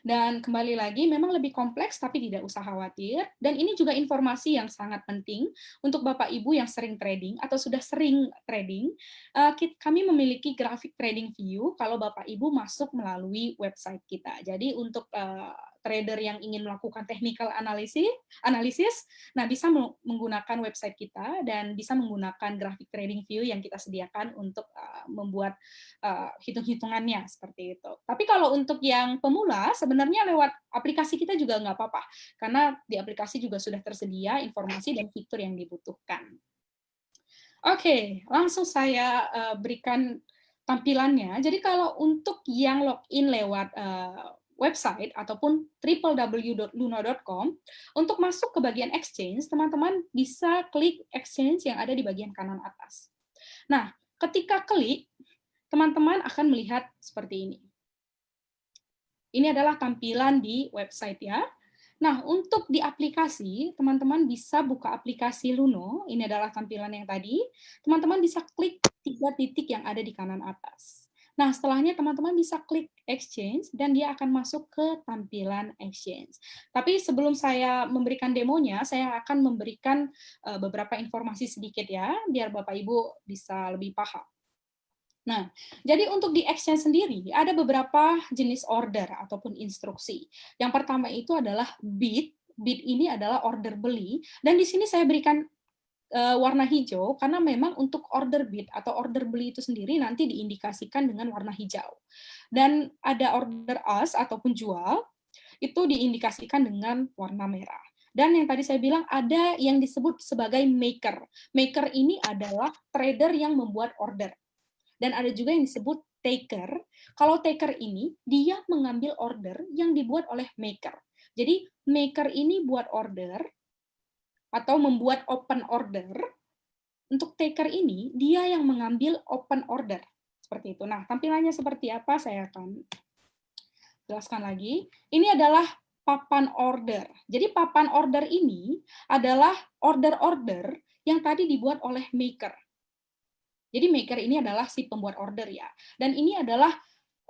Dan kembali lagi, memang lebih kompleks, tapi tidak usah khawatir. Dan ini juga informasi yang sangat penting untuk Bapak Ibu yang sering trading atau sudah sering trading. Kami memiliki grafik trading view kalau Bapak Ibu masuk melalui website kita. Jadi untuk trader yang ingin melakukan technical analisis, nah bisa menggunakan website kita dan bisa menggunakan grafik trading view yang kita sediakan untuk membuat hitung-hitungannya seperti itu. Tapi kalau untuk yang pemula, sebenarnya lewat aplikasi kita juga nggak apa-apa, karena di aplikasi juga sudah tersedia informasi dan fitur yang dibutuhkan. Oke, langsung saya berikan tampilannya. Jadi kalau untuk yang login lewat website ataupun www.luno.com, untuk masuk ke bagian exchange, teman-teman bisa klik exchange yang ada di bagian kanan atas. Nah, ketika klik, teman-teman akan melihat seperti ini. Ini adalah tampilan di website ya. Nah, untuk di aplikasi, teman-teman bisa buka aplikasi Luno. Ini adalah tampilan yang tadi. Teman-teman bisa klik 3 titik yang ada di kanan atas. Nah, setelahnya teman-teman bisa klik exchange dan dia akan masuk ke tampilan exchange. Tapi sebelum saya memberikan demonya, saya akan memberikan beberapa informasi sedikit ya, biar Bapak Ibu bisa lebih paham. Nah, jadi untuk di exchange sendiri ada beberapa jenis order ataupun instruksi. Yang pertama itu adalah bid. Bid ini adalah order beli, dan di sini saya berikan warna hijau karena memang untuk order bid atau order beli itu sendiri nanti diindikasikan dengan warna hijau. Dan ada order ask ataupun jual, itu diindikasikan dengan warna merah. Dan yang tadi saya bilang ada yang disebut sebagai maker. Maker ini adalah trader yang membuat order. Dan ada juga yang disebut taker. Kalau taker ini, dia mengambil order yang dibuat oleh maker. Jadi maker ini buat order, atau membuat open order. Untuk taker ini, dia yang mengambil open order. Seperti itu. Nah, tampilannya seperti apa, saya akan jelaskan lagi. Ini adalah papan order. Jadi papan order ini adalah order-order yang tadi dibuat oleh maker. Jadi maker ini adalah si pembuat order ya. Dan ini adalah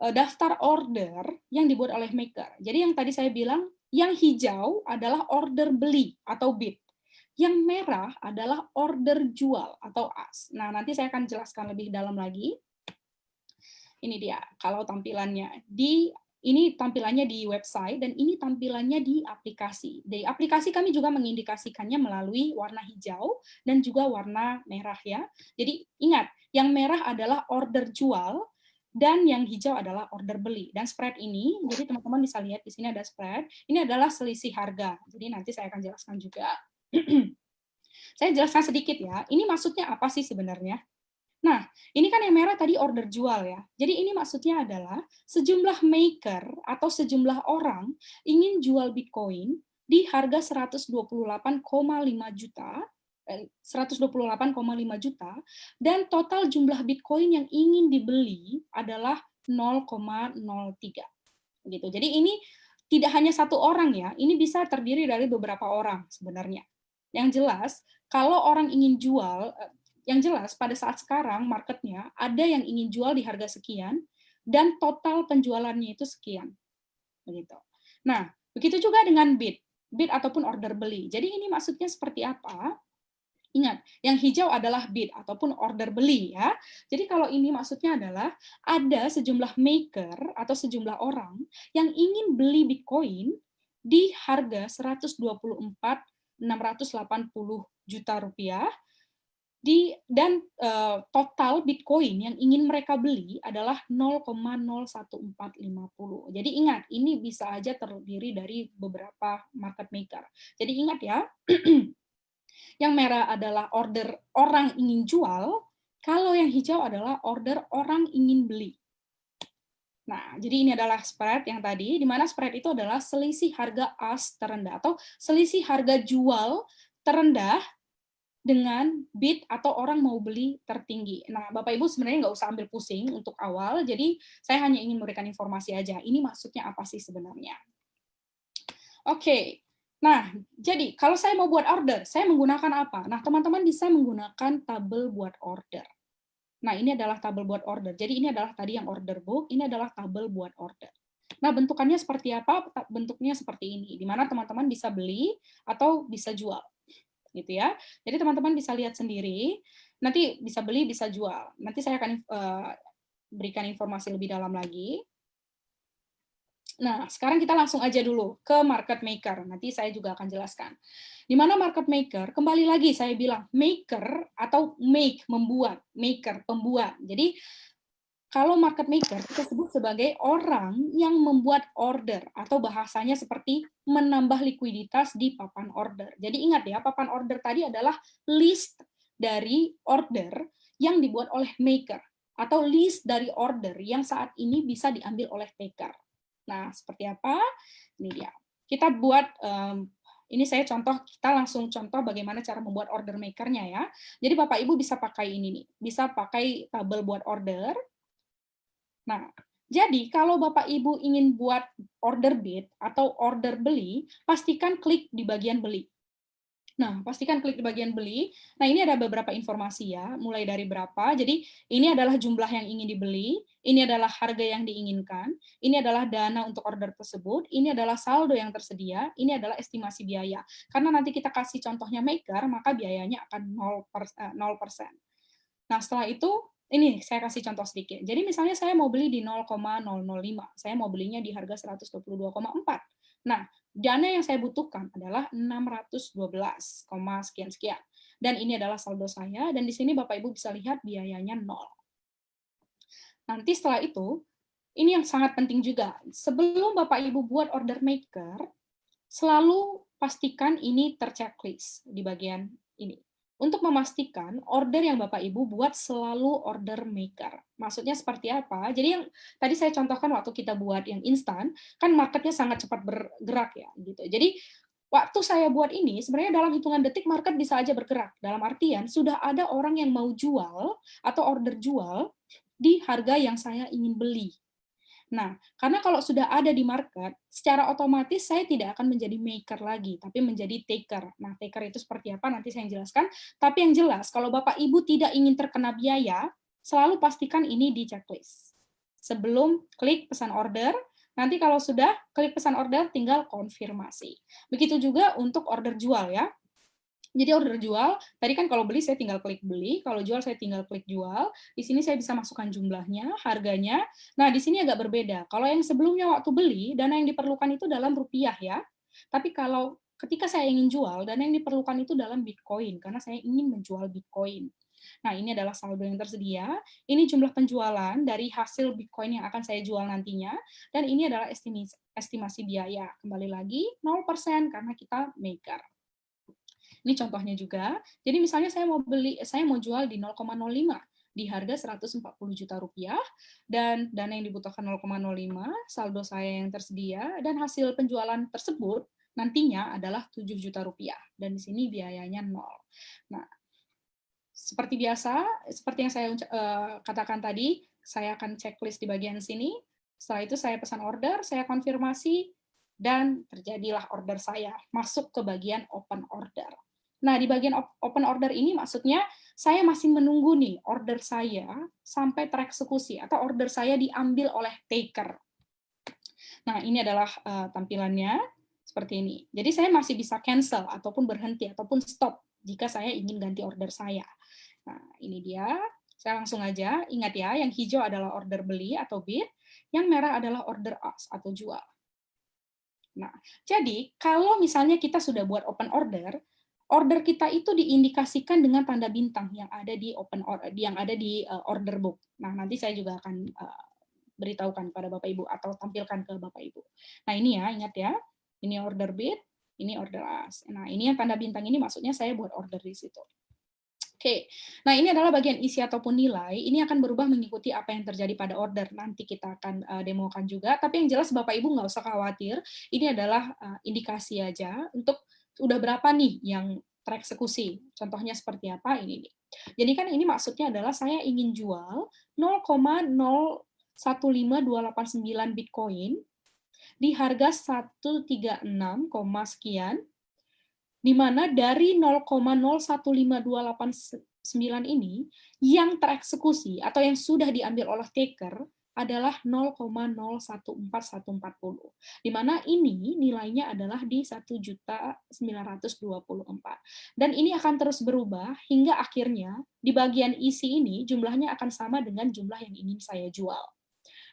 daftar order yang dibuat oleh maker. Jadi yang tadi saya bilang, yang hijau adalah order beli atau bid. Yang merah adalah order jual atau ask. Nah, nanti saya akan jelaskan lebih dalam lagi. Ini dia, kalau tampilannya. Ini tampilannya di website, dan ini tampilannya di aplikasi. Di aplikasi kami juga mengindikasikannya melalui warna hijau dan juga warna merah ya. Jadi ingat, yang merah adalah order jual, dan yang hijau adalah order beli. Dan spread ini, jadi teman-teman bisa lihat di sini ada spread, ini adalah selisih harga. Jadi nanti saya akan jelaskan juga. Saya jelaskan sedikit ya, ini maksudnya apa sih sebenarnya? Nah, ini kan yang merah tadi order jual ya. Jadi ini maksudnya adalah sejumlah maker atau sejumlah orang ingin jual Bitcoin di harga 128,5 juta, 128,5 juta, dan total jumlah Bitcoin yang ingin dibeli adalah 0,03. Gitu. Jadi ini tidak hanya satu orang ya, ini bisa terdiri dari beberapa orang sebenarnya. Yang jelas, kalau orang ingin jual, yang jelas pada saat sekarang marketnya ada yang ingin jual di harga sekian dan total penjualannya itu sekian. Begitu. Nah, begitu juga dengan bid ataupun order beli. Jadi ini maksudnya seperti apa? Ingat, yang hijau adalah bid ataupun order beli ya. Jadi kalau ini maksudnya adalah ada sejumlah maker atau sejumlah orang yang ingin beli Bitcoin di harga 124.680 juta rupiah dan total Bitcoin yang ingin mereka beli adalah 0,01450. Jadi ingat, ini bisa aja terdiri dari beberapa market maker. Jadi ingat ya, yang merah adalah order orang ingin jual, kalau yang hijau adalah order orang ingin beli. Nah, jadi ini adalah spread yang tadi, di mana spread itu adalah selisih harga ask terendah atau selisih harga jual terendah dengan bid atau orang mau beli tertinggi. Nah, Bapak Ibu sebenarnya nggak usah ambil pusing untuk awal, jadi saya hanya ingin memberikan informasi aja. Ini maksudnya apa sih sebenarnya? Oke, nah jadi kalau saya mau buat order, saya menggunakan apa? Nah, teman-teman bisa menggunakan tabel buat order. Nah, ini adalah tabel buat order. Jadi ini adalah tadi yang order book, ini adalah tabel buat order. Nah, bentukannya seperti apa? Bentuknya seperti ini, di mana teman-teman bisa beli atau bisa jual. Gitu ya. Jadi teman-teman bisa lihat sendiri, nanti bisa beli, bisa jual. Nanti saya akan berikan informasi lebih dalam lagi. Nah, sekarang kita langsung aja dulu ke market maker. Nanti saya juga akan jelaskan. Di mana market maker, kembali lagi saya bilang maker atau make, membuat, maker, pembuat. Jadi kalau market maker kita sebut sebagai orang yang membuat order atau bahasanya seperti menambah likuiditas di papan order. Jadi ingat ya, papan order tadi adalah list dari order yang dibuat oleh maker atau list dari order yang saat ini bisa diambil oleh taker. Nah, seperti apa? Ini dia. Kita buat, ini saya contoh, kita langsung contoh bagaimana cara membuat order maker-nya ya. Jadi Bapak Ibu bisa pakai ini nih, bisa pakai tabel buat order. Nah, jadi kalau Bapak Ibu ingin buat order bid atau order beli, pastikan klik di bagian beli. Nah, pastikan klik di bagian beli. Nah, ini ada beberapa informasi ya, mulai dari berapa. Jadi, ini adalah jumlah yang ingin dibeli, ini adalah harga yang diinginkan, ini adalah dana untuk order tersebut, ini adalah saldo yang tersedia, ini adalah estimasi biaya. Karena nanti kita kasih contohnya maker, maka biayanya akan 0%. Nah, setelah itu, ini saya kasih contoh sedikit. Jadi, misalnya saya mau beli di 0,005, saya mau belinya di harga 122,4. Nah, dana yang saya butuhkan adalah 612, sekian-sekian. Dan ini adalah saldo saya, dan di sini Bapak Ibu bisa lihat biayanya 0. Nanti setelah itu, ini yang sangat penting juga. Sebelum Bapak Ibu buat order maker, selalu pastikan ini terchecklist di bagian ini. Untuk memastikan order yang Bapak Ibu buat selalu order maker. Maksudnya seperti apa? Jadi yang tadi saya contohkan waktu kita buat yang instan, kan marketnya sangat cepat bergerak ya, gitu. Jadi waktu saya buat ini, sebenarnya dalam hitungan detik market bisa aja bergerak. Dalam artian sudah ada orang yang mau jual atau order jual di harga yang saya ingin beli. Nah, karena kalau sudah ada di market, secara otomatis saya tidak akan menjadi maker lagi, tapi menjadi taker. Nah, taker itu seperti apa nanti saya jelaskan. Tapi yang jelas, kalau Bapak Ibu tidak ingin terkena biaya, selalu pastikan ini di checklist. Sebelum klik pesan order, nanti kalau sudah klik pesan order, tinggal konfirmasi. Begitu juga untuk order jual ya. Jadi order jual, tadi kan kalau beli saya tinggal klik beli, kalau jual saya tinggal klik jual. Di sini saya bisa masukkan jumlahnya, harganya. Nah, di sini agak berbeda. Kalau yang sebelumnya waktu beli, dana yang diperlukan itu dalam rupiah ya. Tapi kalau ketika saya ingin jual, dana yang diperlukan itu dalam Bitcoin, karena saya ingin menjual Bitcoin. Nah, ini adalah saldo yang tersedia. Ini jumlah penjualan dari hasil Bitcoin yang akan saya jual nantinya. Dan ini adalah estimasi biaya. Kembali lagi, 0% karena kita maker. Ini contohnya juga. Jadi misalnya saya mau jual di 0,05 di harga 140 juta rupiah dan dana yang dibutuhkan 0,05, saldo saya yang tersedia dan hasil penjualan tersebut nantinya adalah 7 juta rupiah dan di sini biayanya 0. Nah, seperti biasa, seperti yang saya katakan tadi, saya akan checklist di bagian sini. Setelah itu saya pesan order, saya konfirmasi dan terjadilah order saya masuk ke bagian open order. Nah, di bagian open order ini maksudnya saya masih menunggu nih order saya sampai tereksekusi atau order saya diambil oleh taker. Nah, ini adalah tampilannya. Seperti ini. Jadi saya masih bisa cancel ataupun berhenti ataupun stop jika saya ingin ganti order saya. Nah, ini dia. Saya langsung aja, ingat ya, yang hijau adalah order beli atau bid, yang merah adalah order ask atau jual. Nah, jadi kalau misalnya kita sudah buat open order, order kita itu diindikasikan dengan tanda bintang yang ada di order book. Nah, nanti saya juga akan beritahukan pada Bapak Ibu atau tampilkan ke Bapak Ibu. Nah, ini ya, ingat ya. Ini order bid, ini order ask. Nah, ini yang tanda bintang ini maksudnya saya buat order di situ. Oke, nah ini adalah bagian isi ataupun nilai. Ini akan berubah mengikuti apa yang terjadi pada order. Nanti kita akan demokan juga. Tapi yang jelas Bapak Ibu nggak usah khawatir. Ini adalah indikasi aja untuk udah berapa nih yang tereksekusi. Contohnya seperti apa ini nih. Jadi kan ini maksudnya adalah saya ingin jual 0,015289 Bitcoin di harga 136, sekian, di mana dari 0,015289 ini yang tereksekusi atau yang sudah diambil oleh taker adalah 0,014140, di mana ini nilainya adalah di 1.924. Dan ini akan terus berubah hingga akhirnya di bagian isi ini jumlahnya akan sama dengan jumlah yang ingin saya jual.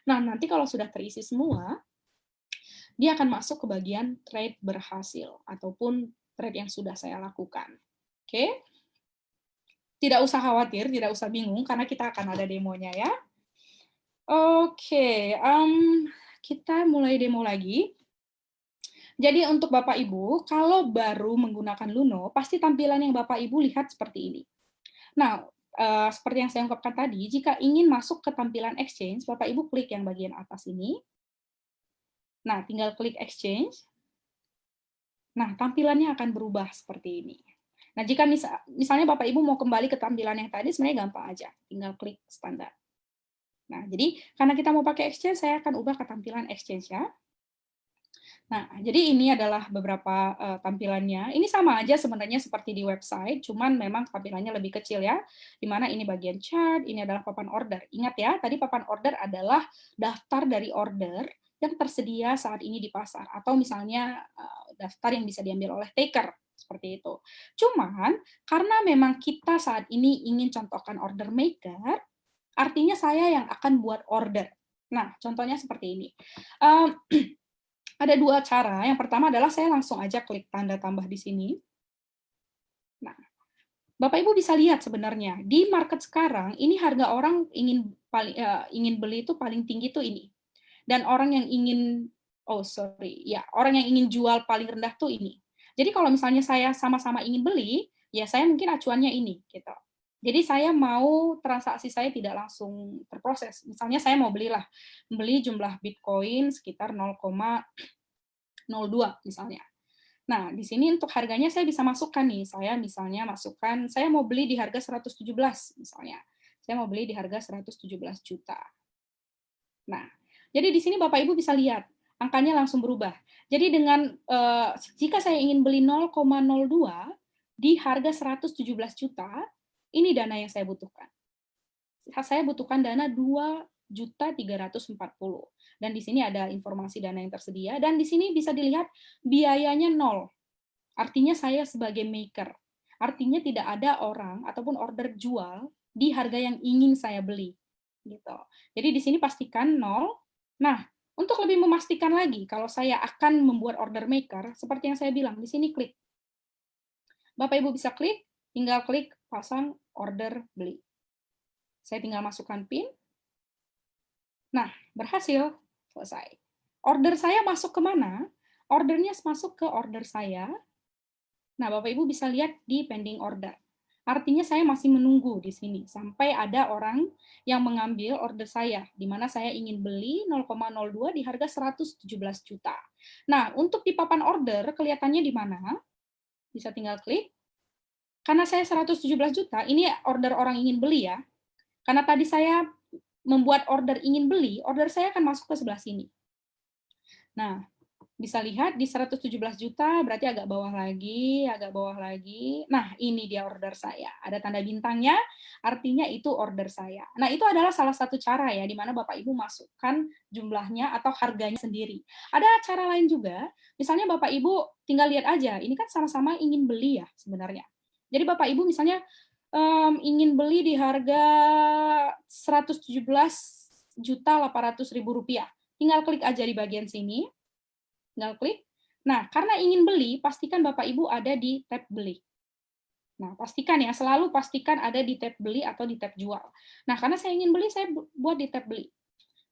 Nah, nanti kalau sudah terisi semua, dia akan masuk ke bagian trade berhasil ataupun trade yang sudah saya lakukan. Oke? Tidak usah khawatir, tidak usah bingung, karena kita akan ada demonya ya. Oke, kita mulai demo lagi. Jadi untuk Bapak Ibu, kalau baru menggunakan Luno, pasti tampilan yang Bapak Ibu lihat seperti ini. Nah, seperti yang saya ungkapkan tadi, jika ingin masuk ke tampilan exchange, Bapak Ibu klik yang bagian atas ini. Nah, tinggal klik exchange. Nah, tampilannya akan berubah seperti ini. Nah, jika misalnya Bapak Ibu mau kembali ke tampilan yang tadi, sebenarnya gampang aja. Tinggal klik standar. Nah, jadi karena kita mau pakai exchange, saya akan ubah ke tampilan exchange ya. Nah, jadi ini adalah beberapa tampilannya. Ini sama aja sebenarnya seperti di website, cuman memang tampilannya lebih kecil ya. Di mana ini bagian chart, ini adalah papan order. Ingat ya, tadi papan order adalah daftar dari order yang tersedia saat ini di pasar, atau misalnya daftar yang bisa diambil oleh taker, seperti itu. Cuman, karena memang kita saat ini ingin contohkan order maker, artinya saya yang akan buat order. Nah, contohnya seperti ini. Ada dua cara. Yang pertama adalah saya langsung aja klik tanda tambah di sini. Nah, Bapak Ibu bisa lihat sebenarnya di market sekarang ini harga orang ingin beli itu paling tinggi tuh ini. Dan orang yang ingin orang yang ingin jual paling rendah tuh ini. Jadi kalau misalnya saya sama-sama ingin beli, ya saya mungkin acuannya ini gitu. Jadi saya mau transaksi saya tidak langsung terproses. Misalnya saya mau beli jumlah Bitcoin sekitar 0,02 misalnya. Nah, di sini untuk harganya saya bisa masukkan nih. Saya misalnya masukkan, saya mau beli di harga 117 misalnya. Saya mau beli di harga 117 juta. Nah, jadi di sini Bapak Ibu bisa lihat, angkanya langsung berubah. Jadi dengan jika saya ingin beli 0,02 di harga 117 juta, ini dana yang saya butuhkan. Saya butuhkan dana 2.340. Dan di sini ada informasi dana yang tersedia, dan di sini bisa dilihat biayanya 0. Artinya saya sebagai maker. Artinya tidak ada orang ataupun order jual di harga yang ingin saya beli. Gitu. Jadi di sini pastikan 0. Nah, untuk lebih memastikan lagi, kalau saya akan membuat order maker, seperti yang saya bilang, di sini klik. Bapak Ibu bisa klik, tinggal klik pasang order beli. Saya tinggal masukkan PIN. Nah, berhasil. Selesai. Order saya masuk ke mana? Ordernya masuk ke order saya. Nah, Bapak Ibu bisa lihat di pending order. Artinya saya masih menunggu di sini sampai ada orang yang mengambil order saya, di mana saya ingin beli 0,02 di harga 117 juta. Nah, untuk di papan order, kelihatannya di mana? Bisa tinggal klik. Karena saya 117 juta, ini order orang ingin beli ya. Karena tadi saya membuat order ingin beli, order saya akan masuk ke sebelah sini. Nah, Bisa lihat di 117 juta, berarti agak bawah lagi, agak bawah lagi. Nah, ini dia order saya. Ada tanda bintangnya, artinya itu order saya. Nah, itu adalah salah satu cara ya, di mana Bapak Ibu masukkan jumlahnya atau harganya sendiri. Ada cara lain juga, misalnya Bapak Ibu tinggal lihat aja, ini kan sama-sama ingin beli ya sebenarnya. Jadi Bapak Ibu misalnya ingin beli di harga 117.800.000 rupiah. Tinggal klik aja di bagian sini, tinggal klik. Nah, karena ingin beli, pastikan Bapak Ibu ada di tab beli. Nah, pastikan ya, selalu pastikan ada di tab beli atau di tab jual. Nah, karena saya ingin beli, saya buat di tab beli.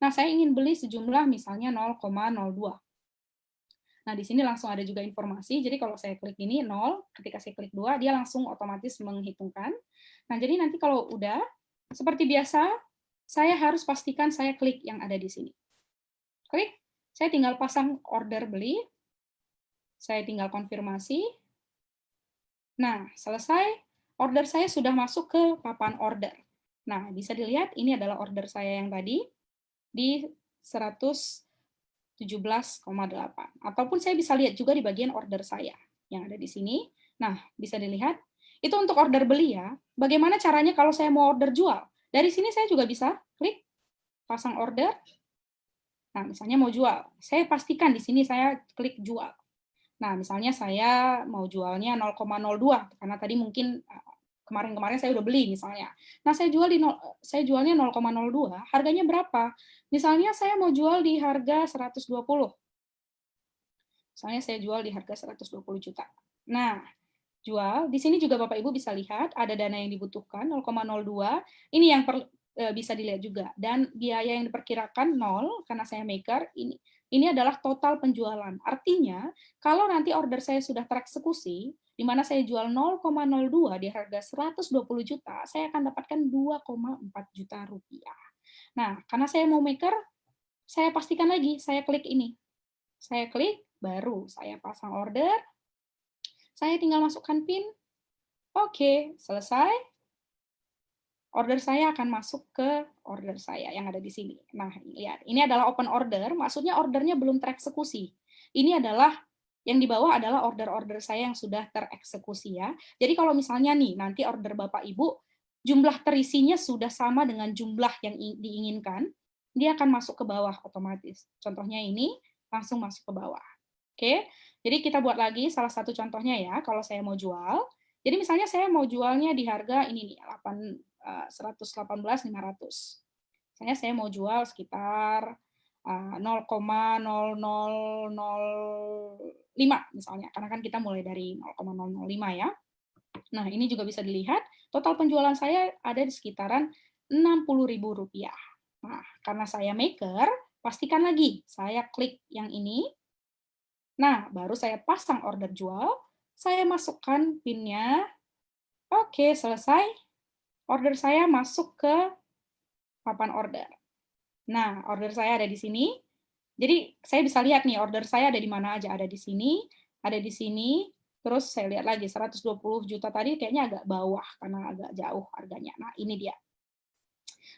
Nah, saya ingin beli sejumlah misalnya 0,02. Nah, di sini langsung ada juga informasi. Jadi kalau saya klik ini 0, ketika saya klik 2, dia langsung otomatis menghitungkan. Nah, jadi nanti kalau udah, seperti biasa, saya harus pastikan saya klik yang ada di sini. Klik, saya tinggal pasang order beli, saya tinggal konfirmasi. Nah, selesai, order saya sudah masuk ke papan order. Nah, bisa dilihat ini adalah order saya yang tadi di 117,8. Ataupun saya bisa lihat juga di bagian order saya yang ada di sini. Nah, bisa dilihat. Itu untuk order beli ya. Bagaimana caranya kalau saya mau order jual? Dari sini saya juga bisa klik, pasang order. Nah, misalnya mau jual. Saya pastikan di sini saya klik jual. Nah, misalnya saya mau jualnya 0,02 karena tadi mungkin kemarin-kemarin saya udah beli misalnya. Nah, saya jualnya 0,02, harganya berapa? Misalnya saya mau jual di harga 120. Misalnya saya jual di harga 120 juta. Nah, jual, di sini juga Bapak Ibu bisa lihat ada dana yang dibutuhkan 0,02. Ini yang bisa dilihat juga, dan biaya yang diperkirakan 0 karena saya maker. Ini adalah total penjualan. Artinya, kalau nanti order saya sudah tereksekusi, di mana saya jual 0,02 di harga 120 juta, saya akan dapatkan 2,4 juta rupiah. Nah, karena saya mau maker, saya pastikan lagi, saya klik ini. Saya klik, baru saya pasang order, saya tinggal masukkan PIN, oke, selesai. Order saya akan masuk ke order saya yang ada di sini. Nah, lihat, ini adalah open order, maksudnya ordernya belum tereksekusi. Ini adalah, yang di bawah adalah order-order saya yang sudah tereksekusi ya. Jadi kalau misalnya nih, nanti order Bapak Ibu, jumlah terisinya sudah sama dengan jumlah yang diinginkan, dia akan masuk ke bawah otomatis. Contohnya ini, langsung masuk ke bawah. Oke, jadi kita buat lagi salah satu contohnya ya, kalau saya mau jual. Jadi misalnya saya mau jualnya di harga ini nih, 118.500. Misalnya saya mau jual sekitar 0,0005 misalnya, karena kan kita mulai dari 0,005 ya. Nah, ini juga bisa dilihat, total penjualan saya ada di sekitaran Rp60.000. Nah, karena saya maker, pastikan lagi, saya klik yang ini. Nah, baru saya pasang order jual, saya masukkan PIN-nya. Oke, selesai. Order saya masuk ke papan order. Nah, order saya ada di sini. Jadi, saya bisa lihat nih, order saya ada di mana aja. Ada di sini, ada di sini. Terus saya lihat lagi, 120 juta tadi kayaknya agak bawah, karena agak jauh harganya. Nah, ini dia.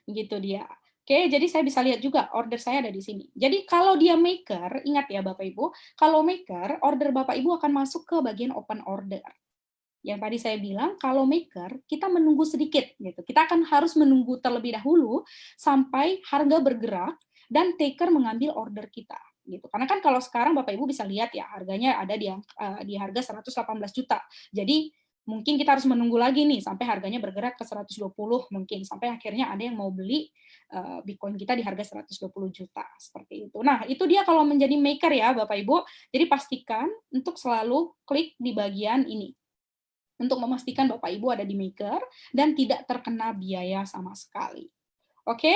Begitu dia. Oke, jadi saya bisa lihat juga order saya ada di sini. Jadi kalau dia maker, ingat ya Bapak Ibu, kalau maker, order Bapak Ibu akan masuk ke bagian open order. Yang tadi saya bilang, kalau maker, kita menunggu sedikit. Gitu. Kita akan harus menunggu terlebih dahulu sampai harga bergerak dan taker mengambil order kita. Gitu. Karena kan kalau sekarang Bapak Ibu bisa lihat ya, harganya ada di harga 118 juta. Jadi mungkin kita harus menunggu lagi nih sampai harganya bergerak ke 120 mungkin, sampai akhirnya ada yang mau beli Bitcoin kita di harga 120 juta seperti itu. Nah, itu dia kalau menjadi maker ya Bapak Ibu. Jadi pastikan untuk selalu klik di bagian ini untuk memastikan Bapak Ibu ada di maker dan tidak terkena biaya sama sekali. Oke?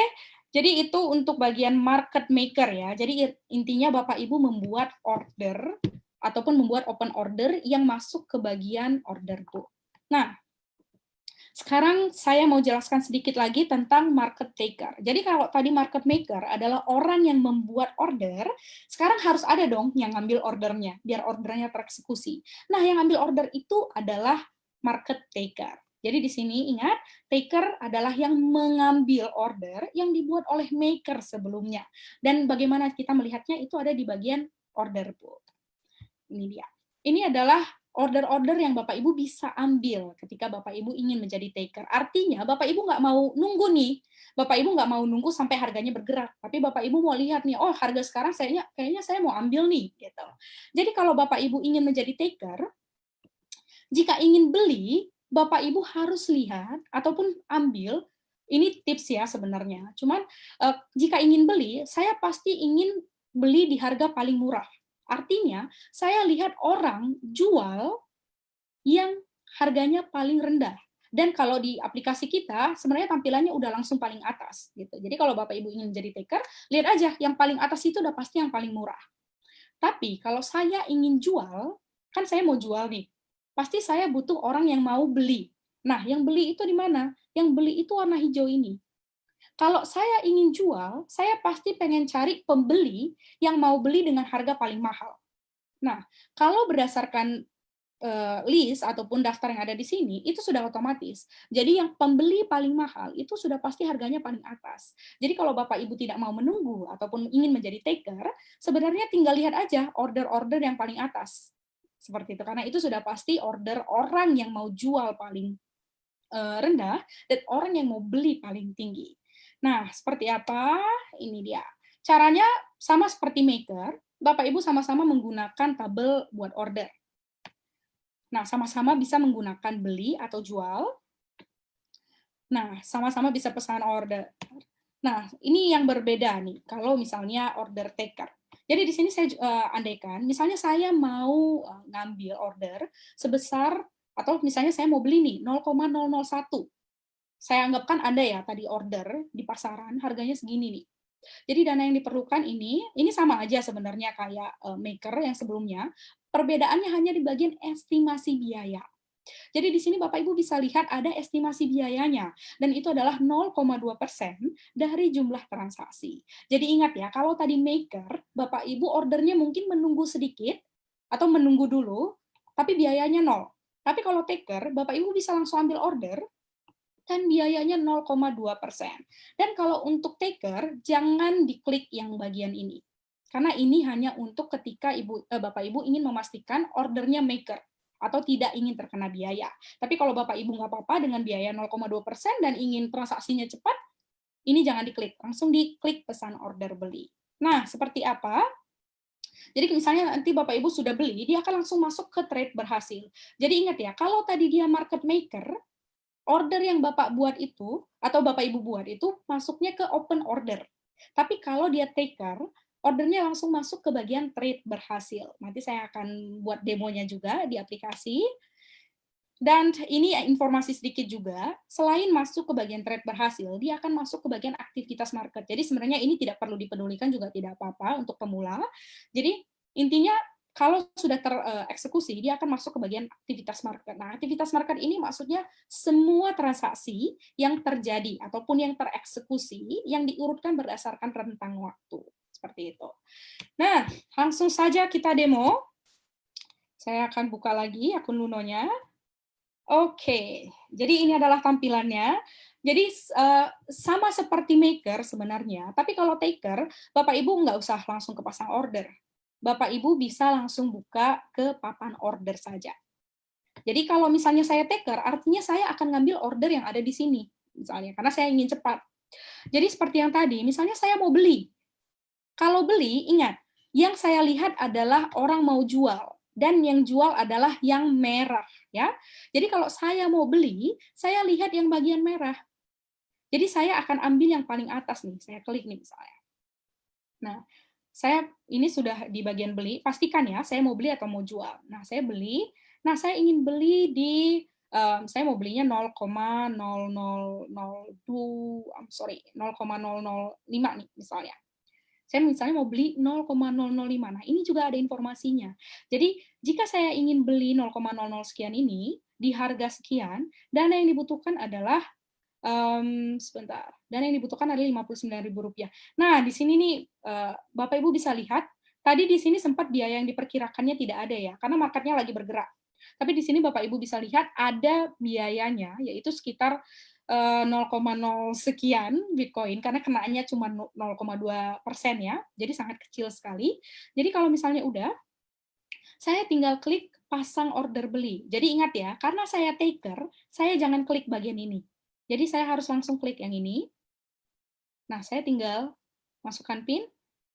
Jadi itu untuk bagian market maker ya. Jadi intinya Bapak Ibu membuat order ataupun membuat open order yang masuk ke bagian order book. Nah, sekarang saya mau jelaskan sedikit lagi tentang market taker. Jadi kalau tadi market maker adalah orang yang membuat order, sekarang harus ada dong yang ngambil ordernya, biar ordernya tereksekusi. Nah, yang ambil order itu adalah market taker. Jadi di sini ingat, taker adalah yang mengambil order yang dibuat oleh maker sebelumnya. Dan bagaimana kita melihatnya itu ada di bagian order book. Ini dia. Ini adalah order-order yang Bapak Ibu bisa ambil ketika Bapak Ibu ingin menjadi taker. Artinya Bapak Ibu nggak mau nunggu nih. Bapak Ibu nggak mau nunggu sampai harganya bergerak. Tapi Bapak Ibu mau lihat nih, oh harga sekarang kayaknya saya mau ambil nih. Gitu. Jadi kalau Bapak Ibu ingin menjadi taker, jika ingin beli, Bapak Ibu harus lihat ataupun ambil, ini tips ya sebenarnya. Cuman jika ingin beli, saya pasti ingin beli di harga paling murah. Artinya, saya lihat orang jual yang harganya paling rendah. Dan kalau di aplikasi kita, sebenarnya tampilannya udah langsung paling atas. Gitu. Jadi kalau Bapak Ibu ingin jadi taker, lihat aja yang paling atas itu udah pasti yang paling murah. Tapi kalau saya ingin jual, kan saya mau jual nih, pasti saya butuh orang yang mau beli. Nah, yang beli itu di mana? Yang beli itu warna hijau ini. Kalau saya ingin jual, saya pasti pengen cari pembeli yang mau beli dengan harga paling mahal. Nah, kalau berdasarkan list ataupun daftar yang ada di sini, itu sudah otomatis. Jadi yang pembeli paling mahal itu sudah pasti harganya paling atas. Jadi kalau Bapak Ibu tidak mau menunggu ataupun ingin menjadi taker, sebenarnya tinggal lihat aja order-order yang paling atas. Seperti itu, karena itu sudah pasti order orang yang mau jual paling rendah dan orang yang mau beli paling tinggi. Nah, seperti apa? Ini dia. Caranya sama seperti maker, Bapak Ibu sama-sama menggunakan tabel buat order. Nah, sama-sama bisa menggunakan beli atau jual. Nah, sama-sama bisa pesan order. Nah, ini yang berbeda nih, kalau misalnya order taker. Jadi di sini saya andaikan, misalnya saya mau ngambil order sebesar, atau misalnya saya mau beli nih 0,001. Saya anggapkan ada ya tadi order di pasaran, harganya segini nih. Jadi dana yang diperlukan ini sama aja sebenarnya kayak maker yang sebelumnya, perbedaannya hanya di bagian estimasi biaya. Jadi di sini Bapak Ibu bisa lihat ada estimasi biayanya, dan itu adalah 0,2% dari jumlah transaksi. Jadi ingat ya, kalau tadi maker, Bapak Ibu ordernya mungkin menunggu sedikit, atau menunggu dulu, tapi biayanya 0. Tapi kalau taker, Bapak Ibu bisa langsung ambil order, dan biayanya 0,2%. Dan kalau untuk taker, jangan diklik yang bagian ini. Karena ini hanya untuk ketika Bapak Ibu ingin memastikan ordernya maker atau tidak ingin terkena biaya. Tapi kalau Bapak Ibu nggak apa-apa dengan biaya 0,2% dan ingin transaksinya cepat, ini jangan diklik, langsung diklik pesan order beli. Nah, seperti apa? Jadi misalnya nanti Bapak Ibu sudah beli, dia akan langsung masuk ke trade berhasil. Jadi ingat ya, kalau tadi dia market maker, order yang Bapak buat itu, atau Bapak Ibu buat itu, masuknya ke open order. Tapi kalau dia taker, ordernya langsung masuk ke bagian trade berhasil. Nanti saya akan buat demonya juga di aplikasi. Dan ini informasi sedikit juga, selain masuk ke bagian trade berhasil, dia akan masuk ke bagian aktivitas market. Jadi sebenarnya ini tidak perlu dipedulikan juga tidak apa-apa untuk pemula. Jadi intinya kalau sudah tereksekusi, dia akan masuk ke bagian aktivitas market. Nah, aktivitas market ini maksudnya semua transaksi yang terjadi ataupun yang tereksekusi yang diurutkan berdasarkan rentang waktu. Seperti itu. Nah, langsung saja kita demo. Saya akan buka lagi akun Lunonya. Oke, jadi ini adalah tampilannya. Jadi sama seperti maker sebenarnya, tapi kalau taker, Bapak Ibu nggak usah langsung ke pasang order. Bapak Ibu bisa langsung buka ke papan order saja. Jadi kalau misalnya saya taker, artinya saya akan ngambil order yang ada di sini, misalnya, karena saya ingin cepat. Jadi seperti yang tadi, misalnya saya mau beli. Kalau beli, ingat, yang saya lihat adalah orang mau jual. Dan yang jual adalah yang merah, ya. Jadi kalau saya mau beli, saya lihat yang bagian merah. Jadi saya akan ambil yang paling atas nih, saya klik nih misalnya. Nah, saya ini sudah di bagian beli, pastikan ya, saya mau beli atau mau jual. Nah, saya beli. Nah, saya ingin beli di saya mau belinya 0,0005 nih misalnya. Saya misalnya mau beli 0,005. Nah, ini juga ada informasinya. Jadi, jika saya ingin beli 0,00 sekian ini, di harga sekian, dana yang dibutuhkan adalah, dana yang dibutuhkan adalah Rp59.000. Nah, di sini nih, Bapak Ibu bisa lihat, tadi di sini sempat biaya yang diperkirakannya tidak ada ya, karena marketnya lagi bergerak. Tapi di sini Bapak Ibu bisa lihat ada biayanya, yaitu sekitar 0,0 sekian Bitcoin, karena kenaannya cuma 0,2% ya, jadi sangat kecil sekali. Jadi kalau misalnya udah, saya tinggal klik pasang order beli. Jadi ingat ya, karena saya taker, saya jangan klik bagian ini. Jadi saya harus langsung klik yang ini. Nah, saya tinggal masukkan PIN,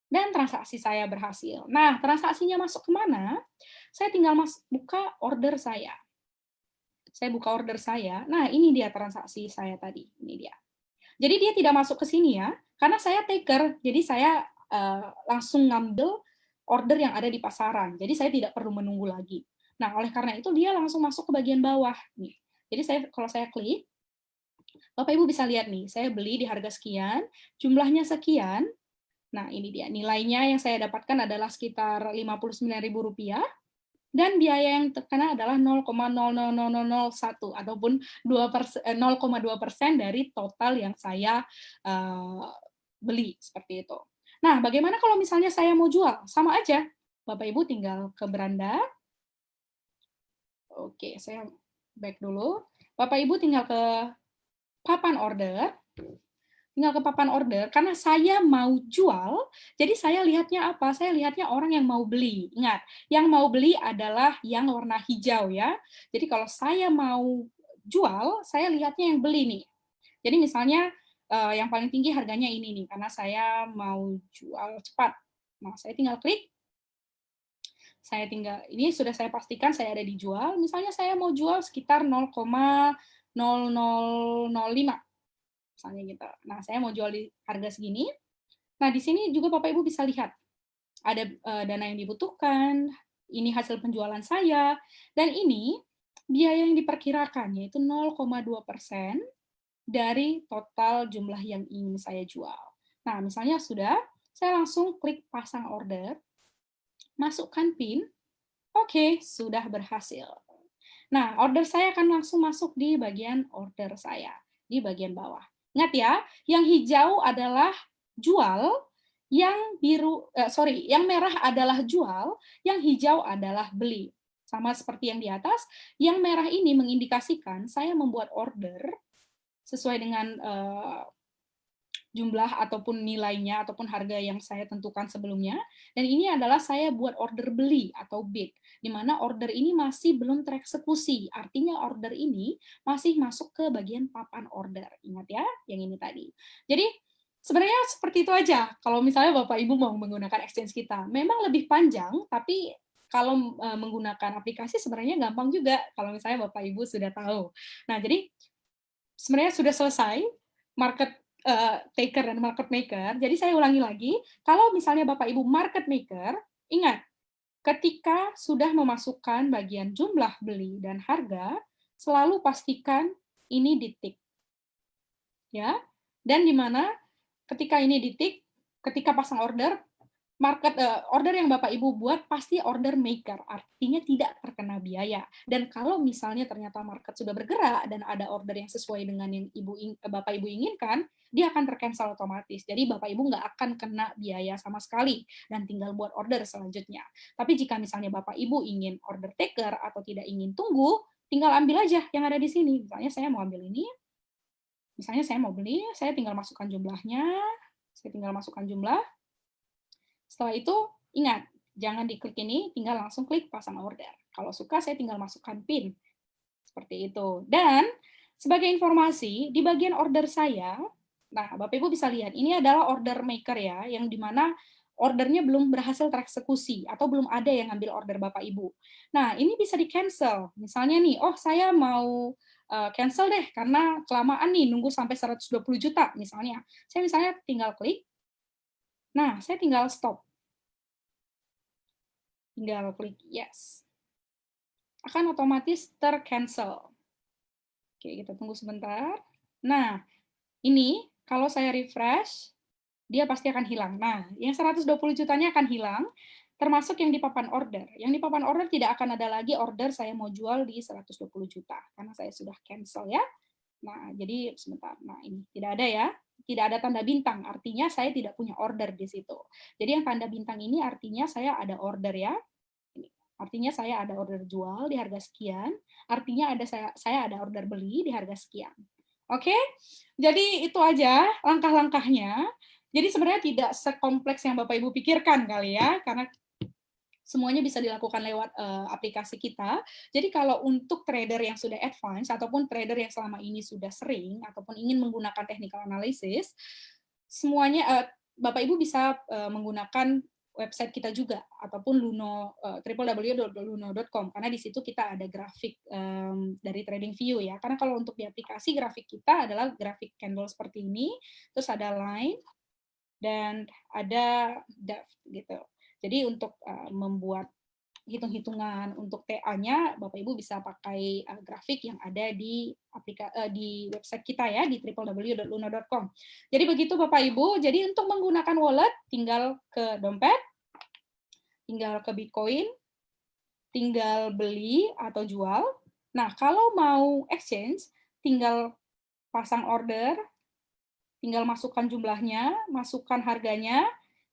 dan transaksi saya berhasil. Nah, transaksinya masuk kemana? Saya tinggal buka order saya. Saya buka order saya. Nah, ini dia transaksi saya tadi. Ini dia. Jadi dia tidak masuk ke sini ya, karena saya taker. Jadi saya langsung ngambil order yang ada di pasaran. Jadi saya tidak perlu menunggu lagi. Nah, oleh karena itu dia langsung masuk ke bagian bawah nih. Jadi kalau saya klik, Bapak Ibu bisa lihat nih, saya beli di harga sekian, jumlahnya sekian. Nah, ini dia. Nilainya yang saya dapatkan adalah sekitar Rp59.000, dan biaya yang terkena adalah 0,00001 ataupun 0,2% dari total yang saya beli, seperti itu. Nah, bagaimana kalau misalnya saya mau jual? Sama aja. Bapak Ibu tinggal ke beranda. Oke, saya back dulu. Bapak Ibu tinggal ke papan order. Tinggal ke papan order, karena saya mau jual, jadi saya lihatnya apa? Saya lihatnya orang yang mau beli. Ingat, yang mau beli adalah yang warna hijau ya. Jadi kalau saya mau jual, saya lihatnya yang beli nih. Jadi misalnya yang paling tinggi harganya ini nih, karena saya mau jual cepat. Nah, saya tinggal klik. Ini sudah saya pastikan saya ada dijual. Misalnya saya mau jual sekitar 0,0005. Misalnya gitu. Nah, saya mau jual di harga segini. Nah, di sini juga Bapak Ibu bisa lihat ada dana yang dibutuhkan, ini hasil penjualan saya, dan ini biaya yang diperkirakan yaitu 0,2% dari total jumlah yang ingin saya jual. Nah, misalnya sudah, saya langsung klik pasang order, masukkan PIN, oke, sudah berhasil. Nah, order saya akan langsung masuk di bagian order saya, di bagian bawah. Ingat ya, yang hijau adalah jual, yang merah adalah jual, yang hijau adalah beli. Sama seperti yang di atas, yang merah ini mengindikasikan saya membuat order sesuai dengan jumlah ataupun nilainya ataupun harga yang saya tentukan sebelumnya, dan ini adalah saya buat order beli atau bid, di mana order ini masih belum tereksekusi, artinya order ini masih masuk ke bagian papan order. Ingat ya, yang ini tadi. Jadi sebenarnya seperti itu aja. Kalau misalnya Bapak Ibu mau menggunakan exchange kita, memang lebih panjang, tapi kalau menggunakan aplikasi sebenarnya gampang juga kalau misalnya Bapak Ibu sudah tahu. Nah, jadi sebenarnya sudah selesai market taker dan market maker. Jadi saya ulangi lagi, kalau misalnya Bapak Ibu market maker, ingat, ketika sudah memasukkan bagian jumlah beli dan harga, selalu pastikan ini ditik. Ya. Dan di mana ketika ini ditik, ketika pasang order, order yang Bapak Ibu buat pasti order maker, artinya tidak terkena biaya. Dan kalau misalnya ternyata market sudah bergerak dan ada order yang sesuai dengan yang Bapak Ibu inginkan, dia akan tercancel otomatis. Jadi Bapak Ibu nggak akan kena biaya sama sekali dan tinggal buat order selanjutnya. Tapi jika misalnya Bapak Ibu ingin order taker atau tidak ingin tunggu, tinggal ambil aja yang ada di sini. Misalnya saya mau ambil ini, misalnya saya mau beli, saya tinggal masukkan jumlahnya, saya tinggal masukkan jumlah. Setelah itu, ingat, jangan diklik ini, tinggal langsung klik pasang order. Kalau suka, saya tinggal masukkan PIN. Seperti itu. Dan, sebagai informasi, di bagian order saya, nah, Bapak Ibu bisa lihat, ini adalah order maker ya, yang dimana ordernya belum berhasil tereksekusi, atau belum ada yang ngambil order Bapak Ibu. Nah, ini bisa di-cancel. Misalnya nih, oh saya mau cancel deh, karena kelamaan nih, nunggu sampai 120 juta, misalnya. Saya misalnya tinggal klik, nah, saya tinggal stop. Tinggal klik yes. Akan otomatis tercancel. Oke, kita tunggu sebentar. Nah, ini kalau saya refresh, dia pasti akan hilang. Nah, yang 120 jutanya akan hilang, termasuk yang di papan order. Yang di papan order tidak akan ada lagi order saya mau jual di 120 juta, karena saya sudah cancel ya. Nah, jadi sebentar. Nah, ini tidak ada ya. Tidak ada tanda bintang, artinya saya tidak punya order di situ. Jadi yang tanda bintang ini artinya saya ada order ya. Artinya saya ada order jual di harga sekian, artinya saya ada order beli di harga sekian. Oke, jadi itu aja langkah-langkahnya. Jadi sebenarnya tidak sekompleks yang Bapak Ibu pikirkan kali ya, karena semuanya bisa dilakukan lewat aplikasi kita. Jadi kalau untuk trader yang sudah advance ataupun trader yang selama ini sudah sering ataupun ingin menggunakan technical analysis, semuanya Bapak Ibu bisa menggunakan website kita juga ataupun Luno www.luno.com karena di situ kita ada grafik dari TradingView ya. Karena kalau untuk di aplikasi grafik kita adalah grafik candle seperti ini, terus ada line dan ada depth gitu. Jadi untuk membuat hitung-hitungan untuk TA-nya, Bapak Ibu bisa pakai grafik yang ada di di website kita ya, di www.luno.com. Jadi begitu Bapak Ibu, jadi untuk menggunakan wallet, tinggal ke dompet, tinggal ke Bitcoin, tinggal beli atau jual. Nah, kalau mau exchange, tinggal pasang order, tinggal masukkan jumlahnya, masukkan harganya.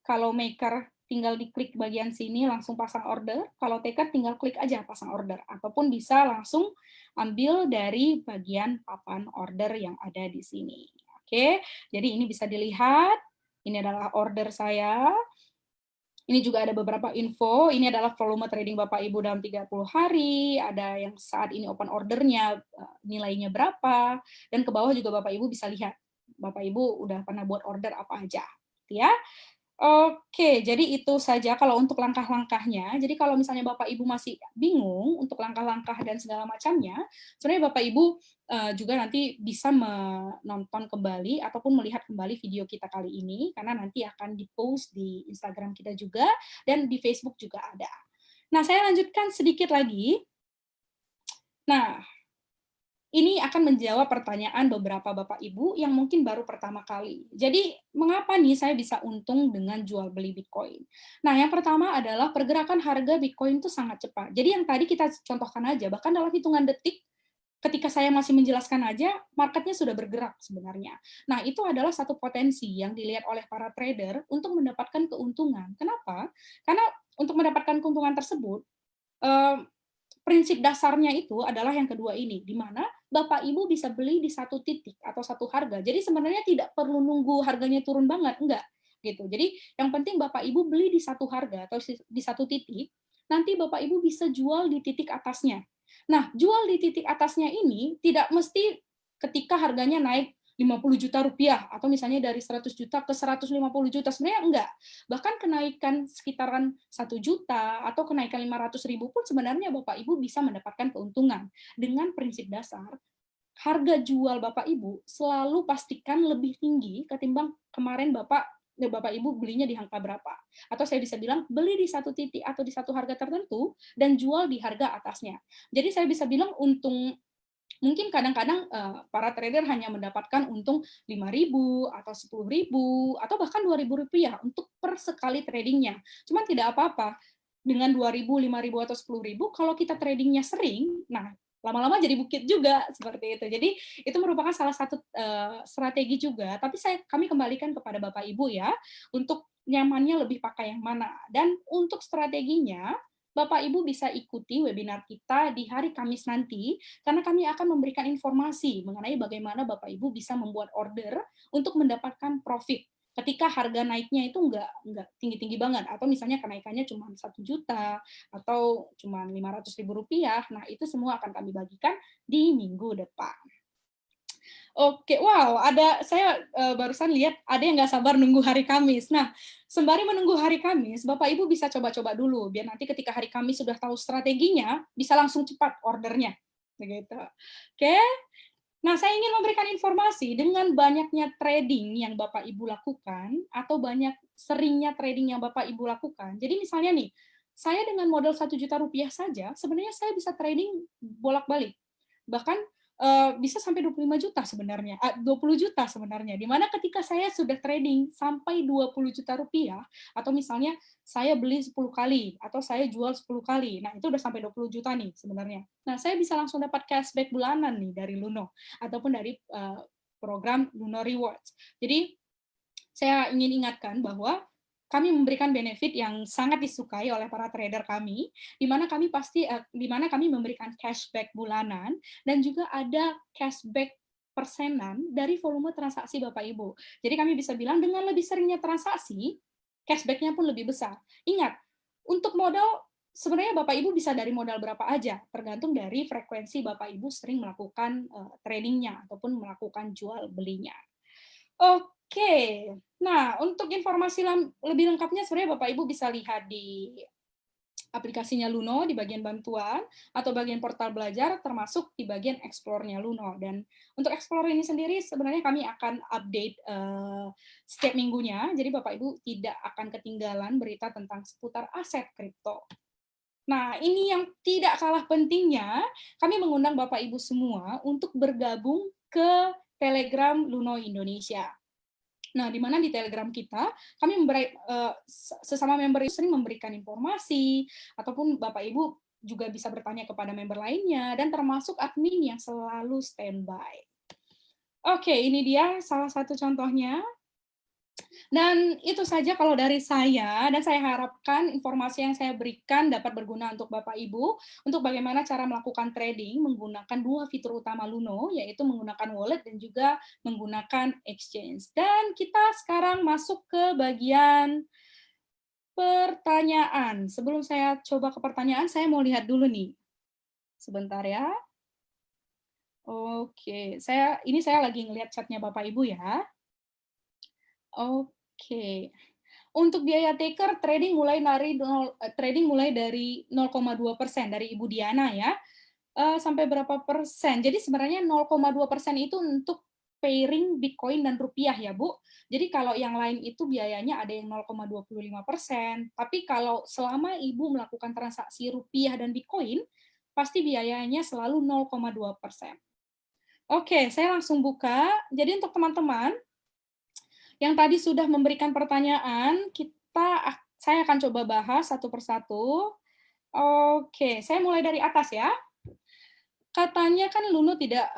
Kalau maker tinggal diklik bagian sini langsung pasang order. Kalau taker tinggal klik aja pasang order. Ataupun bisa langsung ambil dari bagian papan order yang ada di sini. Oke, jadi ini bisa dilihat. Ini adalah order saya. Ini juga ada beberapa info. Ini adalah volume trading Bapak Ibu dalam 30 hari. Ada yang saat ini open ordernya nilainya berapa. Dan ke bawah juga Bapak Ibu bisa lihat. Bapak Ibu udah pernah buat order apa aja. Ya. Oke, jadi itu saja kalau untuk langkah-langkahnya. Jadi kalau misalnya Bapak Ibu masih bingung untuk langkah-langkah dan segala macamnya, sebenarnya Bapak Ibu juga nanti bisa menonton kembali ataupun melihat kembali video kita kali ini, karena nanti akan di-post di Instagram kita juga, dan di Facebook juga ada. Nah, saya lanjutkan sedikit lagi. Nah, ini akan menjawab pertanyaan beberapa Bapak Ibu yang mungkin baru pertama kali. Jadi, mengapa nih saya bisa untung dengan jual beli Bitcoin? Nah, yang pertama adalah pergerakan harga Bitcoin itu sangat cepat. Jadi yang tadi kita contohkan aja, bahkan dalam hitungan detik, ketika saya masih menjelaskan aja, marketnya sudah bergerak sebenarnya. Nah, itu adalah satu potensi yang dilihat oleh para trader untuk mendapatkan keuntungan. Kenapa? Karena untuk mendapatkan keuntungan tersebut, prinsip dasarnya itu adalah yang kedua ini, di mana Bapak Ibu bisa beli di satu titik atau satu harga. Jadi sebenarnya tidak perlu nunggu harganya turun banget, enggak. Gitu. Jadi yang penting Bapak Ibu beli di satu harga atau di satu titik, nanti Bapak Ibu bisa jual di titik atasnya. Nah, jual di titik atasnya ini tidak mesti ketika harganya naik 50 juta rupiah atau misalnya dari 100 juta ke 150 juta, sebenarnya enggak. Bahkan kenaikan sekitaran 1 juta atau kenaikan 500.000 pun sebenarnya Bapak Ibu bisa mendapatkan keuntungan. Dengan prinsip dasar, harga jual Bapak Ibu selalu pastikan lebih tinggi ketimbang kemarin Bapak Ibu belinya di angka berapa. Atau saya bisa bilang beli di satu titik atau di satu harga tertentu dan jual di harga atasnya. Jadi saya bisa bilang untung. Mungkin kadang-kadang para trader hanya mendapatkan untung 5.000 atau 10.000 atau bahkan 2.000 rupiah untuk per sekali tradingnya. Cuman tidak apa-apa dengan 2.000, 5.000 atau 10.000 kalau kita tradingnya sering, nah lama-lama jadi bukit juga seperti itu. Jadi itu merupakan salah satu strategi juga. Tapi kami kembalikan kepada Bapak Ibu ya untuk nyamannya lebih pakai yang mana. Dan untuk strateginya Bapak Ibu bisa ikuti webinar kita di hari Kamis nanti, karena kami akan memberikan informasi mengenai bagaimana Bapak Ibu bisa membuat order untuk mendapatkan profit. Ketika harga naiknya itu nggak tinggi-tinggi banget, atau misalnya kenaikannya cuma 1 juta, atau cuma 500.000 rupiah, nah itu semua akan kami bagikan di minggu depan. Oke, wow, saya barusan lihat ada yang nggak sabar nunggu hari Kamis. Nah, sembari menunggu hari Kamis, Bapak Ibu bisa coba-coba dulu, biar nanti ketika hari Kamis sudah tahu strateginya, bisa langsung cepat ordernya. Begitu. Oke, nah saya ingin memberikan informasi dengan banyaknya trading yang Bapak Ibu lakukan, atau banyak seringnya trading yang Bapak Ibu lakukan. Jadi misalnya nih, saya dengan modal 1 juta rupiah saja, sebenarnya saya bisa trading bolak-balik. Bahkan bisa sampai 25 juta sebenarnya, 20 juta sebenarnya. Di mana ketika saya sudah trading sampai 20 juta rupiah, atau misalnya saya beli 10 kali, atau saya jual 10 kali, nah itu udah sampai 20 juta nih sebenarnya. Nah, saya bisa langsung dapat cashback bulanan nih dari Luno, ataupun dari program Luno Rewards. Jadi, saya ingin ingatkan bahwa kami memberikan benefit yang sangat disukai oleh para trader kami, di mana kami memberikan cashback bulanan dan juga ada cashback persenan dari volume transaksi Bapak Ibu. Jadi kami bisa bilang dengan lebih seringnya transaksi, cashback-nya pun lebih besar. Ingat, untuk modal sebenarnya Bapak Ibu bisa dari modal berapa aja, tergantung dari frekuensi Bapak Ibu sering melakukan trading-nya ataupun melakukan jual belinya. Oke, nah untuk informasi lebih lengkapnya sebenarnya Bapak Ibu bisa lihat di aplikasinya Luno di bagian bantuan atau bagian portal belajar, termasuk di bagian explore-nya Luno. Dan untuk explore ini sendiri sebenarnya kami akan update setiap minggunya, jadi Bapak Ibu tidak akan ketinggalan berita tentang seputar aset kripto. Nah, ini yang tidak kalah pentingnya, kami mengundang Bapak Ibu semua untuk bergabung ke Telegram Luno Indonesia. Nah, di mana di Telegram kita, kami sesama member itu sering memberikan informasi, ataupun Bapak Ibu juga bisa bertanya kepada member lainnya, dan termasuk admin yang selalu standby. Oke, ini dia salah satu contohnya. Dan itu saja kalau dari saya, dan saya harapkan informasi yang saya berikan dapat berguna untuk Bapak Ibu, untuk bagaimana cara melakukan trading menggunakan dua fitur utama Luno, yaitu menggunakan wallet dan juga menggunakan exchange. Dan kita sekarang masuk ke bagian pertanyaan. Sebelum saya coba ke pertanyaan, saya mau lihat dulu nih. Sebentar ya. Oke, ini saya lagi ngelihat chatnya Bapak Ibu ya. Oke. Untuk biaya taker trading mulai dari 0,2% dari Ibu Diana ya. Sampai berapa persen? Jadi sebenarnya 0,2% itu untuk pairing Bitcoin dan rupiah ya, Bu. Jadi kalau yang lain itu biayanya ada yang 0,25%, tapi kalau selama Ibu melakukan transaksi rupiah dan Bitcoin, pasti biayanya selalu 0,2%. Oke, saya langsung buka. Jadi untuk teman-teman yang tadi sudah memberikan pertanyaan, saya akan coba bahas satu persatu. Oke, saya mulai dari atas ya. Katanya kan Luno tidak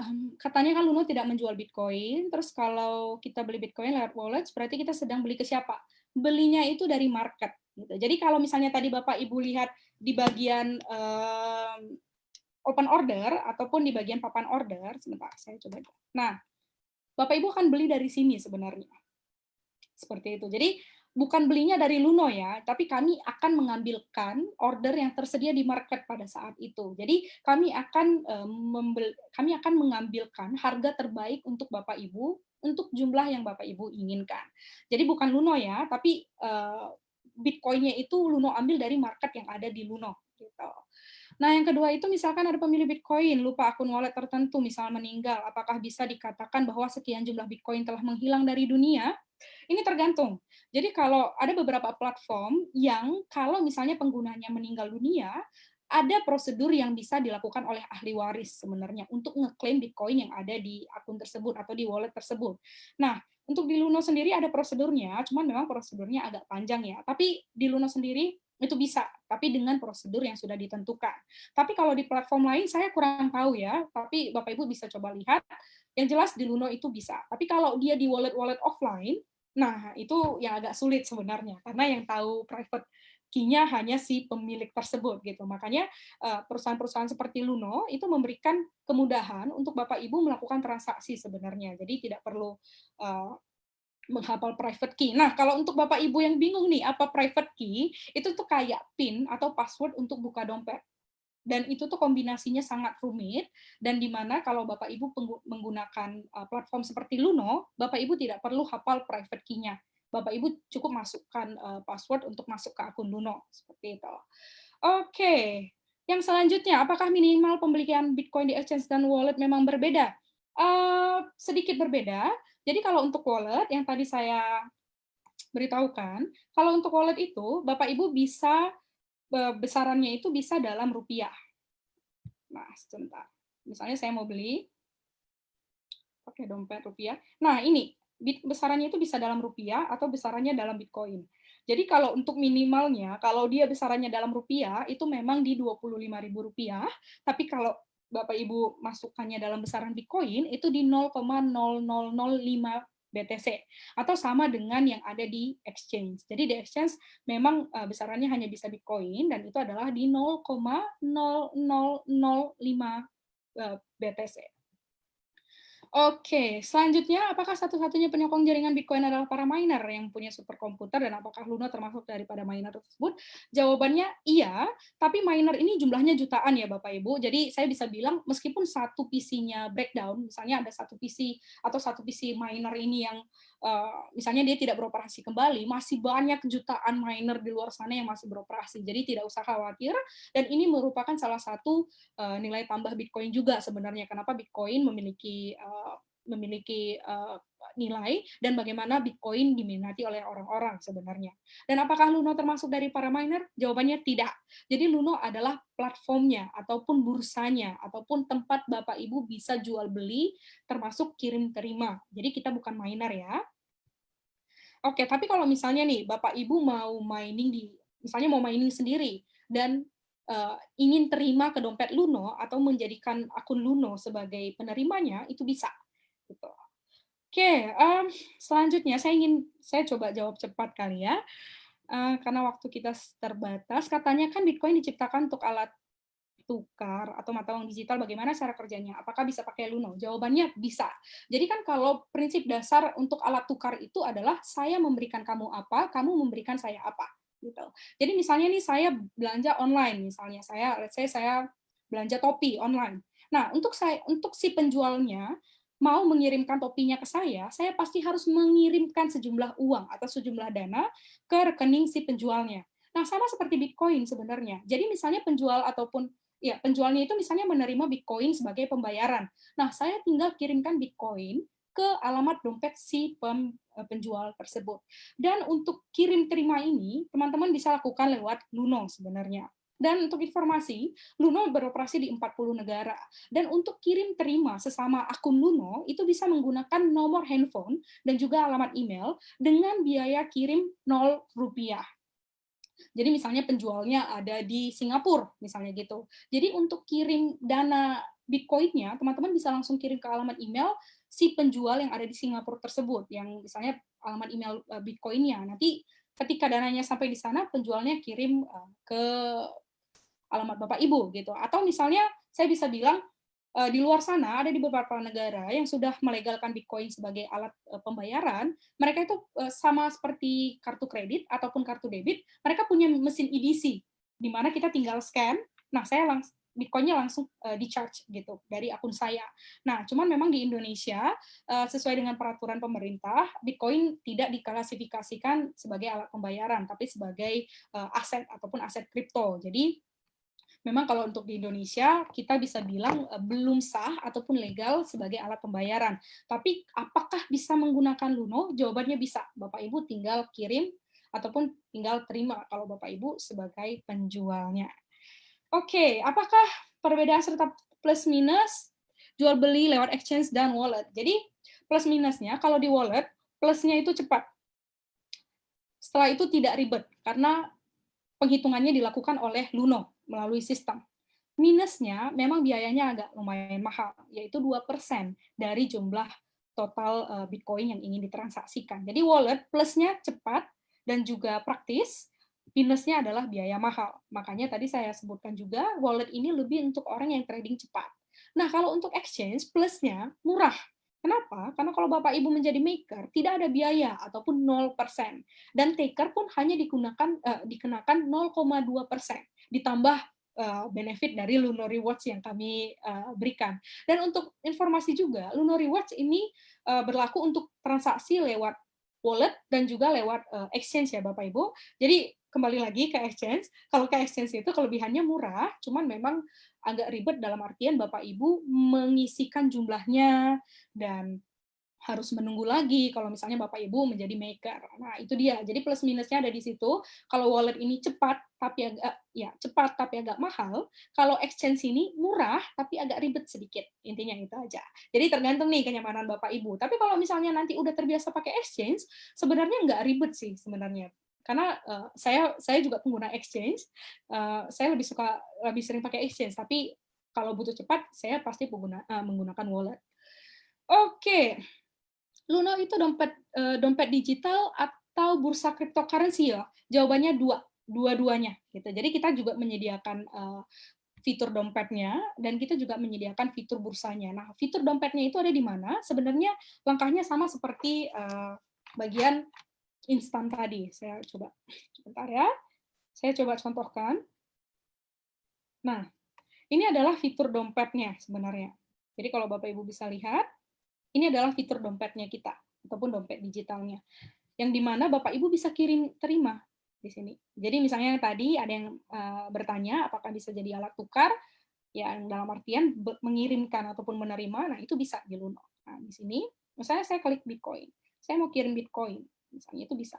menjual Bitcoin. Terus kalau kita beli Bitcoin lewat wallet, berarti kita sedang beli ke siapa? Belinya itu dari market. Gitu. Jadi kalau misalnya tadi Bapak Ibu lihat di bagian open order ataupun di bagian papan order, sebentar saya coba. Nah, Bapak Ibu akan beli dari sini sebenarnya. Seperti itu. Jadi bukan belinya dari Luno ya, tapi kami akan mengambilkan order yang tersedia di market pada saat itu. Jadi kami akan mengambilkan harga terbaik untuk Bapak Ibu untuk jumlah yang Bapak Ibu inginkan. Jadi bukan Luno ya, tapi Bitcoin-nya itu Luno ambil dari market yang ada di Luno gitu. Nah, yang kedua itu misalkan ada pemilik Bitcoin, lupa akun wallet tertentu, misal meninggal, apakah bisa dikatakan bahwa sekian jumlah Bitcoin telah menghilang dari dunia? Ini tergantung. Jadi kalau ada beberapa platform yang kalau misalnya penggunanya meninggal dunia, ada prosedur yang bisa dilakukan oleh ahli waris sebenarnya untuk ngeklaim Bitcoin yang ada di akun tersebut atau di wallet tersebut. Nah, untuk di Luno sendiri ada prosedurnya, cuman memang prosedurnya agak panjang ya. Tapi di Luno sendiri itu bisa, tapi dengan prosedur yang sudah ditentukan. Tapi kalau di platform lain saya kurang tahu ya, tapi Bapak Ibu bisa coba lihat. Yang jelas di Luno itu bisa. Tapi kalau dia di wallet-wallet offline, nah itu yang agak sulit sebenarnya, karena yang tahu private key-nya hanya si pemilik tersebut gitu. Makanya perusahaan-perusahaan seperti Luno itu memberikan kemudahan untuk Bapak Ibu melakukan transaksi sebenarnya. Jadi tidak perlu menghafal private key. Nah, kalau untuk Bapak Ibu yang bingung nih, apa private key, itu tuh kayak PIN atau password untuk buka dompet. Dan itu tuh kombinasinya sangat rumit, dan di mana kalau Bapak Ibu menggunakan platform seperti Luno, Bapak Ibu tidak perlu hafal private key-nya. Bapak Ibu cukup masukkan password untuk masuk ke akun Luno, seperti itu. Oke, yang selanjutnya, apakah minimal pembelian Bitcoin di exchange dan wallet memang berbeda? Sedikit berbeda. Jadi kalau untuk wallet yang tadi saya beritahukan, kalau untuk wallet itu Bapak Ibu bisa besarannya itu bisa dalam rupiah. Nah, sebentar. Misalnya saya mau beli pakai dompet rupiah. Nah, ini besarannya itu bisa dalam rupiah atau besarannya dalam Bitcoin. Jadi kalau untuk minimalnya, kalau dia besarannya dalam rupiah, itu memang di Rp25.000, tapi kalau Bapak Ibu masukkannya dalam besaran Bitcoin, itu di 0,0005 BTC, atau sama dengan yang ada di exchange. Jadi di exchange memang besarannya hanya bisa Bitcoin, dan itu adalah di 0,0005 BTC. Oke, selanjutnya apakah satu-satunya penyokong jaringan Bitcoin adalah para miner yang punya superkomputer dan apakah Luna termasuk daripada miner tersebut? Jawabannya iya, tapi miner ini jumlahnya jutaan ya Bapak Ibu. Jadi saya bisa bilang meskipun satu PC-nya breakdown, misalnya ada satu PC atau satu PC miner ini yang misalnya dia tidak beroperasi kembali, masih banyak jutaan miner di luar sana yang masih beroperasi. Jadi tidak usah khawatir dan ini merupakan salah satu nilai tambah Bitcoin juga sebenarnya. Kenapa Bitcoin memiliki nilai dan bagaimana Bitcoin diminati oleh orang-orang sebenarnya. Dan apakah Luno termasuk dari para miner? Jawabannya tidak. Jadi Luno adalah platformnya ataupun bursanya ataupun tempat Bapak Ibu bisa jual beli termasuk kirim terima. Jadi kita bukan miner ya. Oke, tapi kalau misalnya nih Bapak Ibu mau mining misalnya mau mining sendiri dan ingin terima ke dompet Luno atau menjadikan akun Luno sebagai penerimanya, itu bisa. Gitu. Oke, selanjutnya saya coba jawab cepat kali ya, karena waktu kita terbatas. Katanya kan Bitcoin diciptakan untuk alat tukar atau mata uang digital, bagaimana cara kerjanya? Apakah bisa pakai Luno? Jawabannya bisa. Jadi kan kalau prinsip dasar untuk alat tukar itu adalah saya memberikan kamu apa, kamu memberikan saya apa, gitu. Jadi misalnya nih saya belanja online, misalnya let's say saya belanja topi online. Nah, untuk si penjualnya mau mengirimkan topinya ke saya pasti harus mengirimkan sejumlah uang atau sejumlah dana ke rekening si penjualnya. Nah, sama seperti Bitcoin sebenarnya. Jadi misalnya penjual ataupun ya, penjualnya itu misalnya menerima Bitcoin sebagai pembayaran. Nah, saya tinggal kirimkan Bitcoin ke alamat dompet si penjual tersebut. Dan untuk kirim terima ini, teman-teman bisa lakukan lewat Luno sebenarnya. Dan untuk informasi, Luno beroperasi di 40 negara. Dan untuk kirim terima sesama akun Luno, itu bisa menggunakan nomor handphone dan juga alamat email dengan biaya kirim 0 rupiah. Jadi misalnya penjualnya ada di Singapura, misalnya gitu. Jadi untuk kirim dana Bitcoin-nya, teman-teman bisa langsung kirim ke alamat email si penjual yang ada di Singapura tersebut, yang misalnya alamat email Bitcoin-nya. Nanti ketika dananya sampai di sana, penjualnya kirim ke alamat Bapak Ibu gitu. Atau misalnya saya bisa bilang di luar sana ada di beberapa negara yang sudah melegalkan Bitcoin sebagai alat pembayaran, mereka itu sama seperti kartu kredit ataupun kartu debit, mereka punya mesin EDC di mana kita tinggal scan, nah saya Bitcoin-nya langsung di-charge gitu dari akun saya. Nah, cuman memang di Indonesia sesuai dengan peraturan pemerintah, Bitcoin tidak diklasifikasikan sebagai alat pembayaran, tapi sebagai aset ataupun aset kripto. Jadi memang kalau untuk di Indonesia kita bisa bilang belum sah ataupun legal sebagai alat pembayaran. Tapi apakah bisa menggunakan Luno? Jawabannya bisa. Bapak Ibu tinggal kirim ataupun tinggal terima kalau Bapak Ibu sebagai penjualnya. Oke, apakah perbedaan serta plus minus jual beli lewat exchange dan wallet? Jadi plus minusnya kalau di wallet plusnya itu cepat. Setelah itu tidak ribet karena penghitungannya dilakukan oleh Luno melalui sistem. Minusnya memang biayanya agak lumayan mahal, yaitu 2% dari jumlah total Bitcoin yang ingin ditransaksikan. Jadi wallet plusnya cepat dan juga praktis, minusnya adalah biaya mahal. Makanya tadi saya sebutkan juga wallet ini lebih untuk orang yang trading cepat. Nah, kalau untuk exchange plusnya murah. Kenapa? Karena kalau Bapak Ibu menjadi maker, tidak ada biaya ataupun 0%. Dan taker pun hanya dikenakan 0,2%. Ditambah benefit dari Luno Rewards yang kami berikan. Dan untuk informasi juga, Luno Rewards ini berlaku untuk transaksi lewat wallet dan juga lewat exchange ya Bapak Ibu. Jadi kembali lagi ke exchange, kalau ke exchange itu kelebihannya murah, cuman memang agak ribet dalam artian Bapak Ibu mengisikan jumlahnya dan harus menunggu lagi kalau misalnya Bapak Ibu menjadi maker. Nah, itu dia. Jadi plus minusnya ada di situ. Kalau wallet ini cepat tapi agak mahal. Kalau exchange ini murah tapi agak ribet sedikit. Intinya itu aja. Jadi tergantung nih kenyamanan Bapak Ibu. Tapi kalau misalnya nanti udah terbiasa pakai exchange, sebenarnya nggak ribet sih sebenarnya. Karena saya juga pengguna exchange, saya lebih sering pakai exchange. Tapi kalau butuh cepat, saya pasti menggunakan wallet. Oke, Luno itu dompet digital atau bursa cryptocurrency ya? Jawabannya dua-duanya gitu. Jadi kita juga menyediakan fitur dompetnya, dan kita juga menyediakan fitur bursanya. Nah, fitur dompetnya itu ada di mana? Sebenarnya langkahnya sama seperti bagian instan tadi. Saya coba sebentar ya. Saya coba contohkan. Nah, ini adalah fitur dompetnya sebenarnya. Jadi kalau Bapak Ibu bisa lihat, ini adalah fitur dompetnya kita, ataupun dompet digitalnya. Yang di mana Bapak Ibu bisa kirim terima di sini. Jadi misalnya tadi ada yang bertanya apakah bisa jadi alat tukar, ya dalam artian mengirimkan ataupun menerima, nah itu bisa di Luno. Nah, di sini misalnya saya klik Bitcoin. Saya mau kirim Bitcoin, misalnya itu bisa.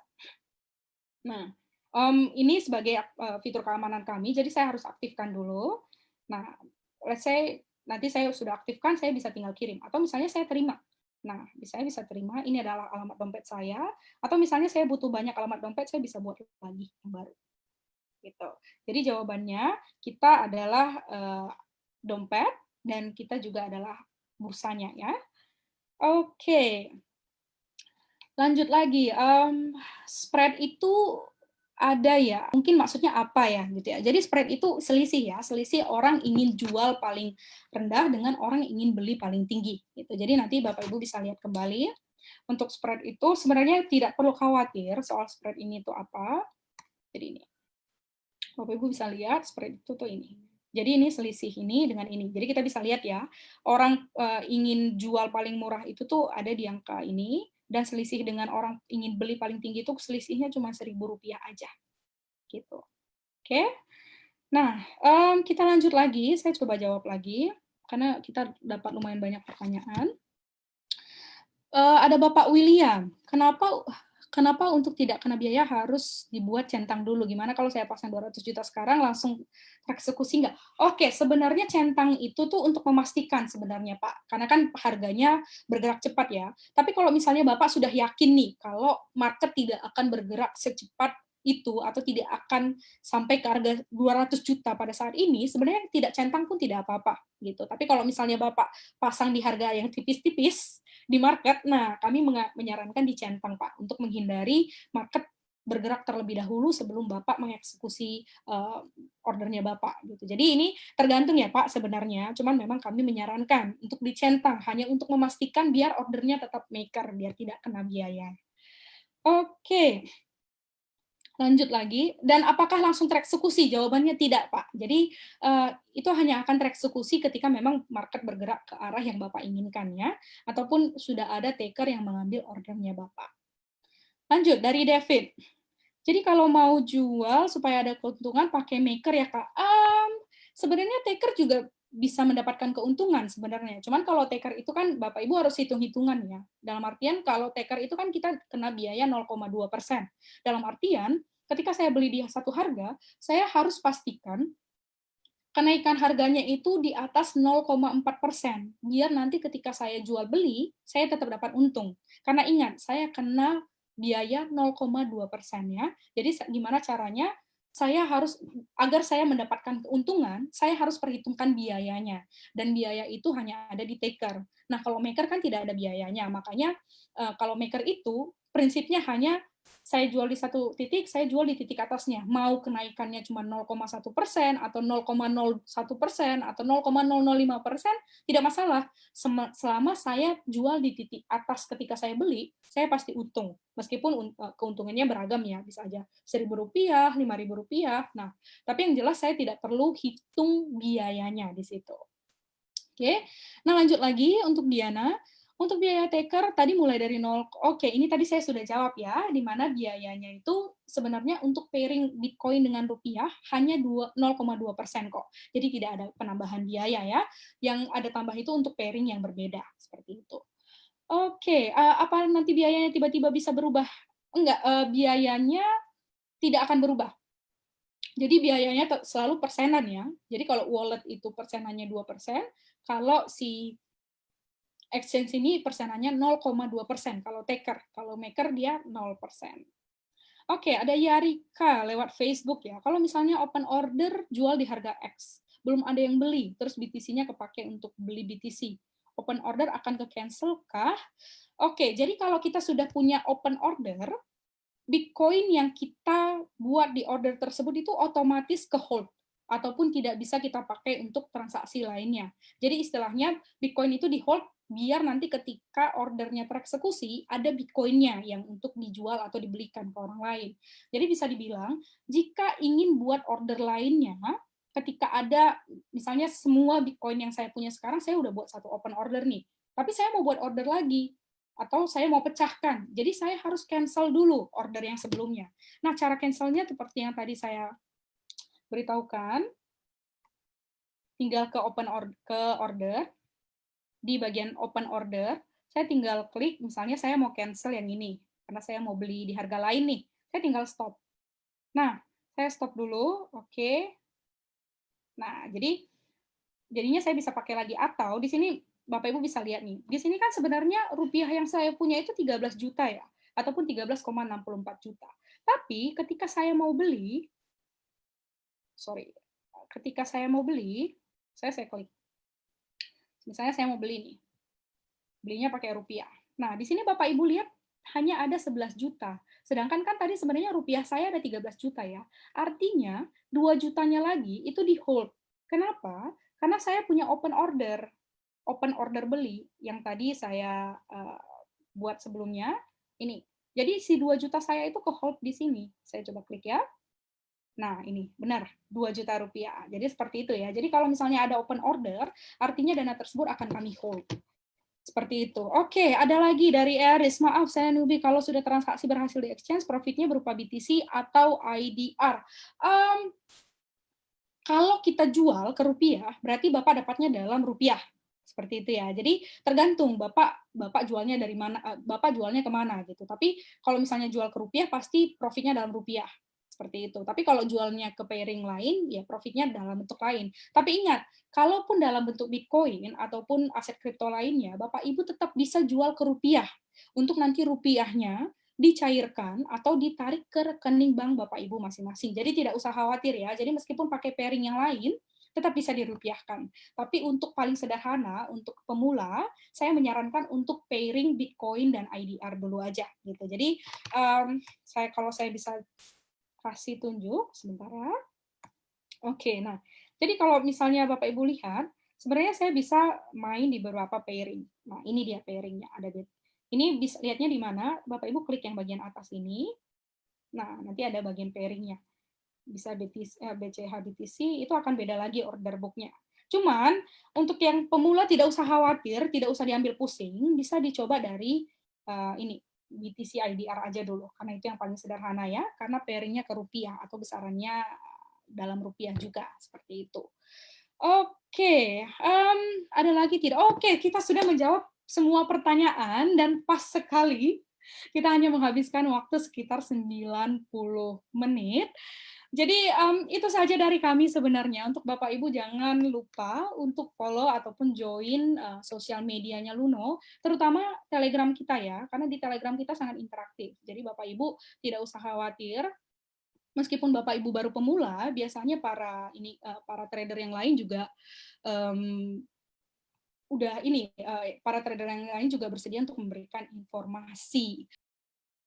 Nah, ini sebagai fitur keamanan kami, jadi saya harus aktifkan dulu. Nah, let's say nanti saya sudah aktifkan, saya bisa tinggal kirim. Atau misalnya saya terima. Nah, saya bisa terima, ini adalah alamat dompet saya. Atau misalnya saya butuh banyak alamat dompet, saya bisa buat lagi yang baru. Gitu. Jadi jawabannya, kita adalah dompet, dan kita juga adalah bursanya. Ya. Oke. Lanjut lagi, spread itu ada ya, mungkin maksudnya apa ya gitu ya. Jadi spread itu selisih ya, selisih orang ingin jual paling rendah dengan orang yang ingin beli paling tinggi gitu. Jadi nanti Bapak Ibu bisa lihat kembali. Untuk spread itu sebenarnya tidak perlu khawatir soal spread ini itu apa. Jadi ini. Bapak Ibu bisa lihat spread itu tuh ini. Jadi ini selisih ini dengan ini. Jadi kita bisa lihat ya, orang ingin jual paling murah itu tuh ada di angka ini, dan selisih dengan orang ingin beli paling tinggi itu selisihnya cuma Rp1.000 aja. Gitu. Oke. Nah, kita lanjut lagi. Saya coba jawab lagi, karena kita dapat lumayan banyak pertanyaan. Ada Bapak William, kenapa untuk tidak kena biaya harus dibuat centang dulu? Gimana kalau saya pasang 200 juta sekarang langsung eksekusi nggak? Oke, sebenarnya centang itu tuh untuk memastikan sebenarnya Pak, karena kan harganya bergerak cepat ya. Tapi kalau misalnya Bapak sudah yakin nih kalau market tidak akan bergerak secepat itu atau tidak akan sampai ke harga 200 juta pada saat ini, sebenarnya tidak centang pun tidak apa-apa gitu. Tapi kalau misalnya Bapak pasang di harga yang tipis-tipis di market, nah kami menyarankan dicentang Pak, untuk menghindari market bergerak terlebih dahulu sebelum Bapak mengeksekusi ordernya Bapak gitu. Jadi ini tergantung ya Pak sebenarnya, cuman memang kami menyarankan untuk dicentang hanya untuk memastikan biar ordernya tetap maker, biar tidak kena biaya. Oke. Lanjut lagi, dan apakah langsung tereksekusi? Jawabannya tidak, Pak. Jadi, itu hanya akan tereksekusi ketika memang market bergerak ke arah yang Bapak inginkan ya, ataupun sudah ada taker yang mengambil ordernya Bapak. Lanjut, dari David. Jadi kalau mau jual supaya ada keuntungan pakai maker ya, Kak? Sebenarnya taker juga bisa mendapatkan keuntungan sebenarnya. Cuman kalau taker itu kan Bapak Ibu harus hitung-hitungan ya. Dalam artian kalau taker itu kan kita kena biaya 0,2%. Dalam artian ketika saya beli di satu harga, saya harus pastikan kenaikan harganya itu di atas 0,4%. Biar nanti ketika saya jual beli, saya tetap dapat untung. Karena ingat, saya kena biaya 0,2% ya. Jadi gimana caranya? Saya harus, agar saya mendapatkan keuntungan, saya harus perhitungkan biayanya. Dan biaya itu hanya ada di taker. Nah, kalau maker kan tidak ada biayanya. Makanya kalau maker itu prinsipnya hanya saya jual di satu titik, saya jual di titik atasnya. Mau kenaikannya cuma 0,1% atau 0,01% atau 0,005%, tidak masalah. Selama saya jual di titik atas ketika saya beli, saya pasti untung. Meskipun keuntungannya beragam ya, bisa aja Rp1.000, Rp5.000. Nah, tapi yang jelas saya tidak perlu hitung biayanya di situ. Oke, nah lanjut lagi untuk Diana. Untuk biaya taker tadi mulai dari 0, oke ini tadi saya sudah jawab ya, di mana biayanya itu sebenarnya untuk pairing Bitcoin dengan rupiah hanya 0,2% kok. Jadi tidak ada penambahan biaya ya, yang ada tambah itu untuk pairing yang berbeda, seperti itu. Oke, apa nanti biayanya tiba-tiba bisa berubah? Enggak, biayanya tidak akan berubah. Jadi biayanya selalu persenan ya. Jadi kalau wallet itu persenannya 2%, kalau si exchange ini persenannya 0,2%, kalau taker. Kalau maker dia 0%. Oke, ada Yarika lewat Facebook ya. Kalau misalnya open order jual di harga X, belum ada yang beli, terus BTC-nya kepake untuk beli BTC. Open order akan ke-cancel kah? Oke, jadi kalau kita sudah punya open order, Bitcoin yang kita buat di order tersebut itu otomatis ke hold. ataupun tidak bisa kita pakai untuk transaksi lainnya. Jadi istilahnya Bitcoin itu di-hold biar nanti ketika ordernya tereksekusi, ada Bitcoin-nya yang untuk dijual atau dibelikan ke orang lain. Jadi bisa dibilang, jika ingin buat order lainnya, ketika ada, misalnya semua Bitcoin yang saya punya sekarang, saya udah buat satu open order nih, tapi saya mau buat order lagi, atau saya mau pecahkan, jadi saya harus cancel dulu order yang sebelumnya. Nah, cara cancelnya seperti yang tadi saya beritahukan, tinggal ke order, di bagian open order, saya tinggal klik, misalnya saya mau cancel yang ini, karena saya mau beli di harga lain nih, saya tinggal stop. Nah, saya stop dulu, oke. Nah, jadinya saya bisa pakai lagi, atau di sini Bapak Ibu bisa lihat nih, di sini kan sebenarnya rupiah yang saya punya itu 13 juta ya, ataupun 13,64 juta. Tapi ketika saya mau beli, ketika saya mau beli, saya klik. Misalnya saya mau beli nih, belinya pakai rupiah. Nah, di sini Bapak Ibu lihat hanya ada 11 juta. Sedangkan kan tadi sebenarnya rupiah saya ada 13 juta ya. Artinya 2 jutanya lagi itu di hold. Kenapa? Karena saya punya open order beli yang tadi saya buat sebelumnya ini. Jadi si 2 juta saya itu ke hold di sini. Saya coba klik ya. Nah, ini benar 2 juta rupiah. Jadi seperti itu ya. Jadi kalau misalnya ada open order, artinya dana tersebut akan kami hold. Seperti itu. Oke, ada lagi dari Eris. Maaf, saya newbie. Kalau sudah transaksi berhasil di exchange, profitnya berupa BTC atau IDR. Kalau kita jual ke rupiah, berarti Bapak dapatnya dalam rupiah. Seperti itu ya. Jadi tergantung Bapak jualnya dari mana, Bapak jualnya kemana gitu. Tapi kalau misalnya jual ke rupiah, pasti profitnya dalam rupiah. Seperti itu. Tapi kalau jualnya ke pairing lain, ya profitnya dalam bentuk lain. Tapi ingat, kalaupun dalam bentuk Bitcoin ataupun aset kripto lainnya, Bapak Ibu tetap bisa jual ke rupiah. Untuk nanti rupiahnya dicairkan atau ditarik ke rekening bank Bapak Ibu masing-masing. Jadi tidak usah khawatir ya. Jadi meskipun pakai pairing yang lain, tetap bisa dirupiahkan. Tapi untuk paling sederhana, untuk pemula, saya menyarankan untuk pairing Bitcoin dan IDR dulu aja. Gitu. Jadi kalau saya bisa kasih tunjuk sebentar ya. Oke, nah, jadi kalau misalnya Bapak Ibu lihat, sebenarnya saya bisa main di beberapa pairing. Nah, ini dia pairingnya. Ini bisa lihatnya di mana? Bapak Ibu klik yang bagian atas ini. Nah, nanti ada bagian pairingnya. Bisa BCH BTC, itu akan beda lagi order book-nya. Cuman, untuk yang pemula tidak usah khawatir, tidak usah diambil pusing, bisa dicoba dari ini, BTC IDR aja dulu, karena itu yang paling sederhana ya, karena pairing-nya ke rupiah atau besarannya dalam rupiah juga, seperti itu. Oke, ada lagi tidak? Oke, kita sudah menjawab semua pertanyaan dan pas sekali kita hanya menghabiskan waktu sekitar 90 menit. Jadi itu saja dari kami sebenarnya. Untuk Bapak Ibu jangan lupa untuk follow ataupun join sosial medianya Luno, terutama Telegram kita ya, karena di Telegram kita sangat interaktif. Jadi Bapak Ibu tidak usah khawatir. Meskipun Bapak Ibu baru pemula, biasanya para trader yang lain juga para trader yang lain juga bersedia untuk memberikan informasi.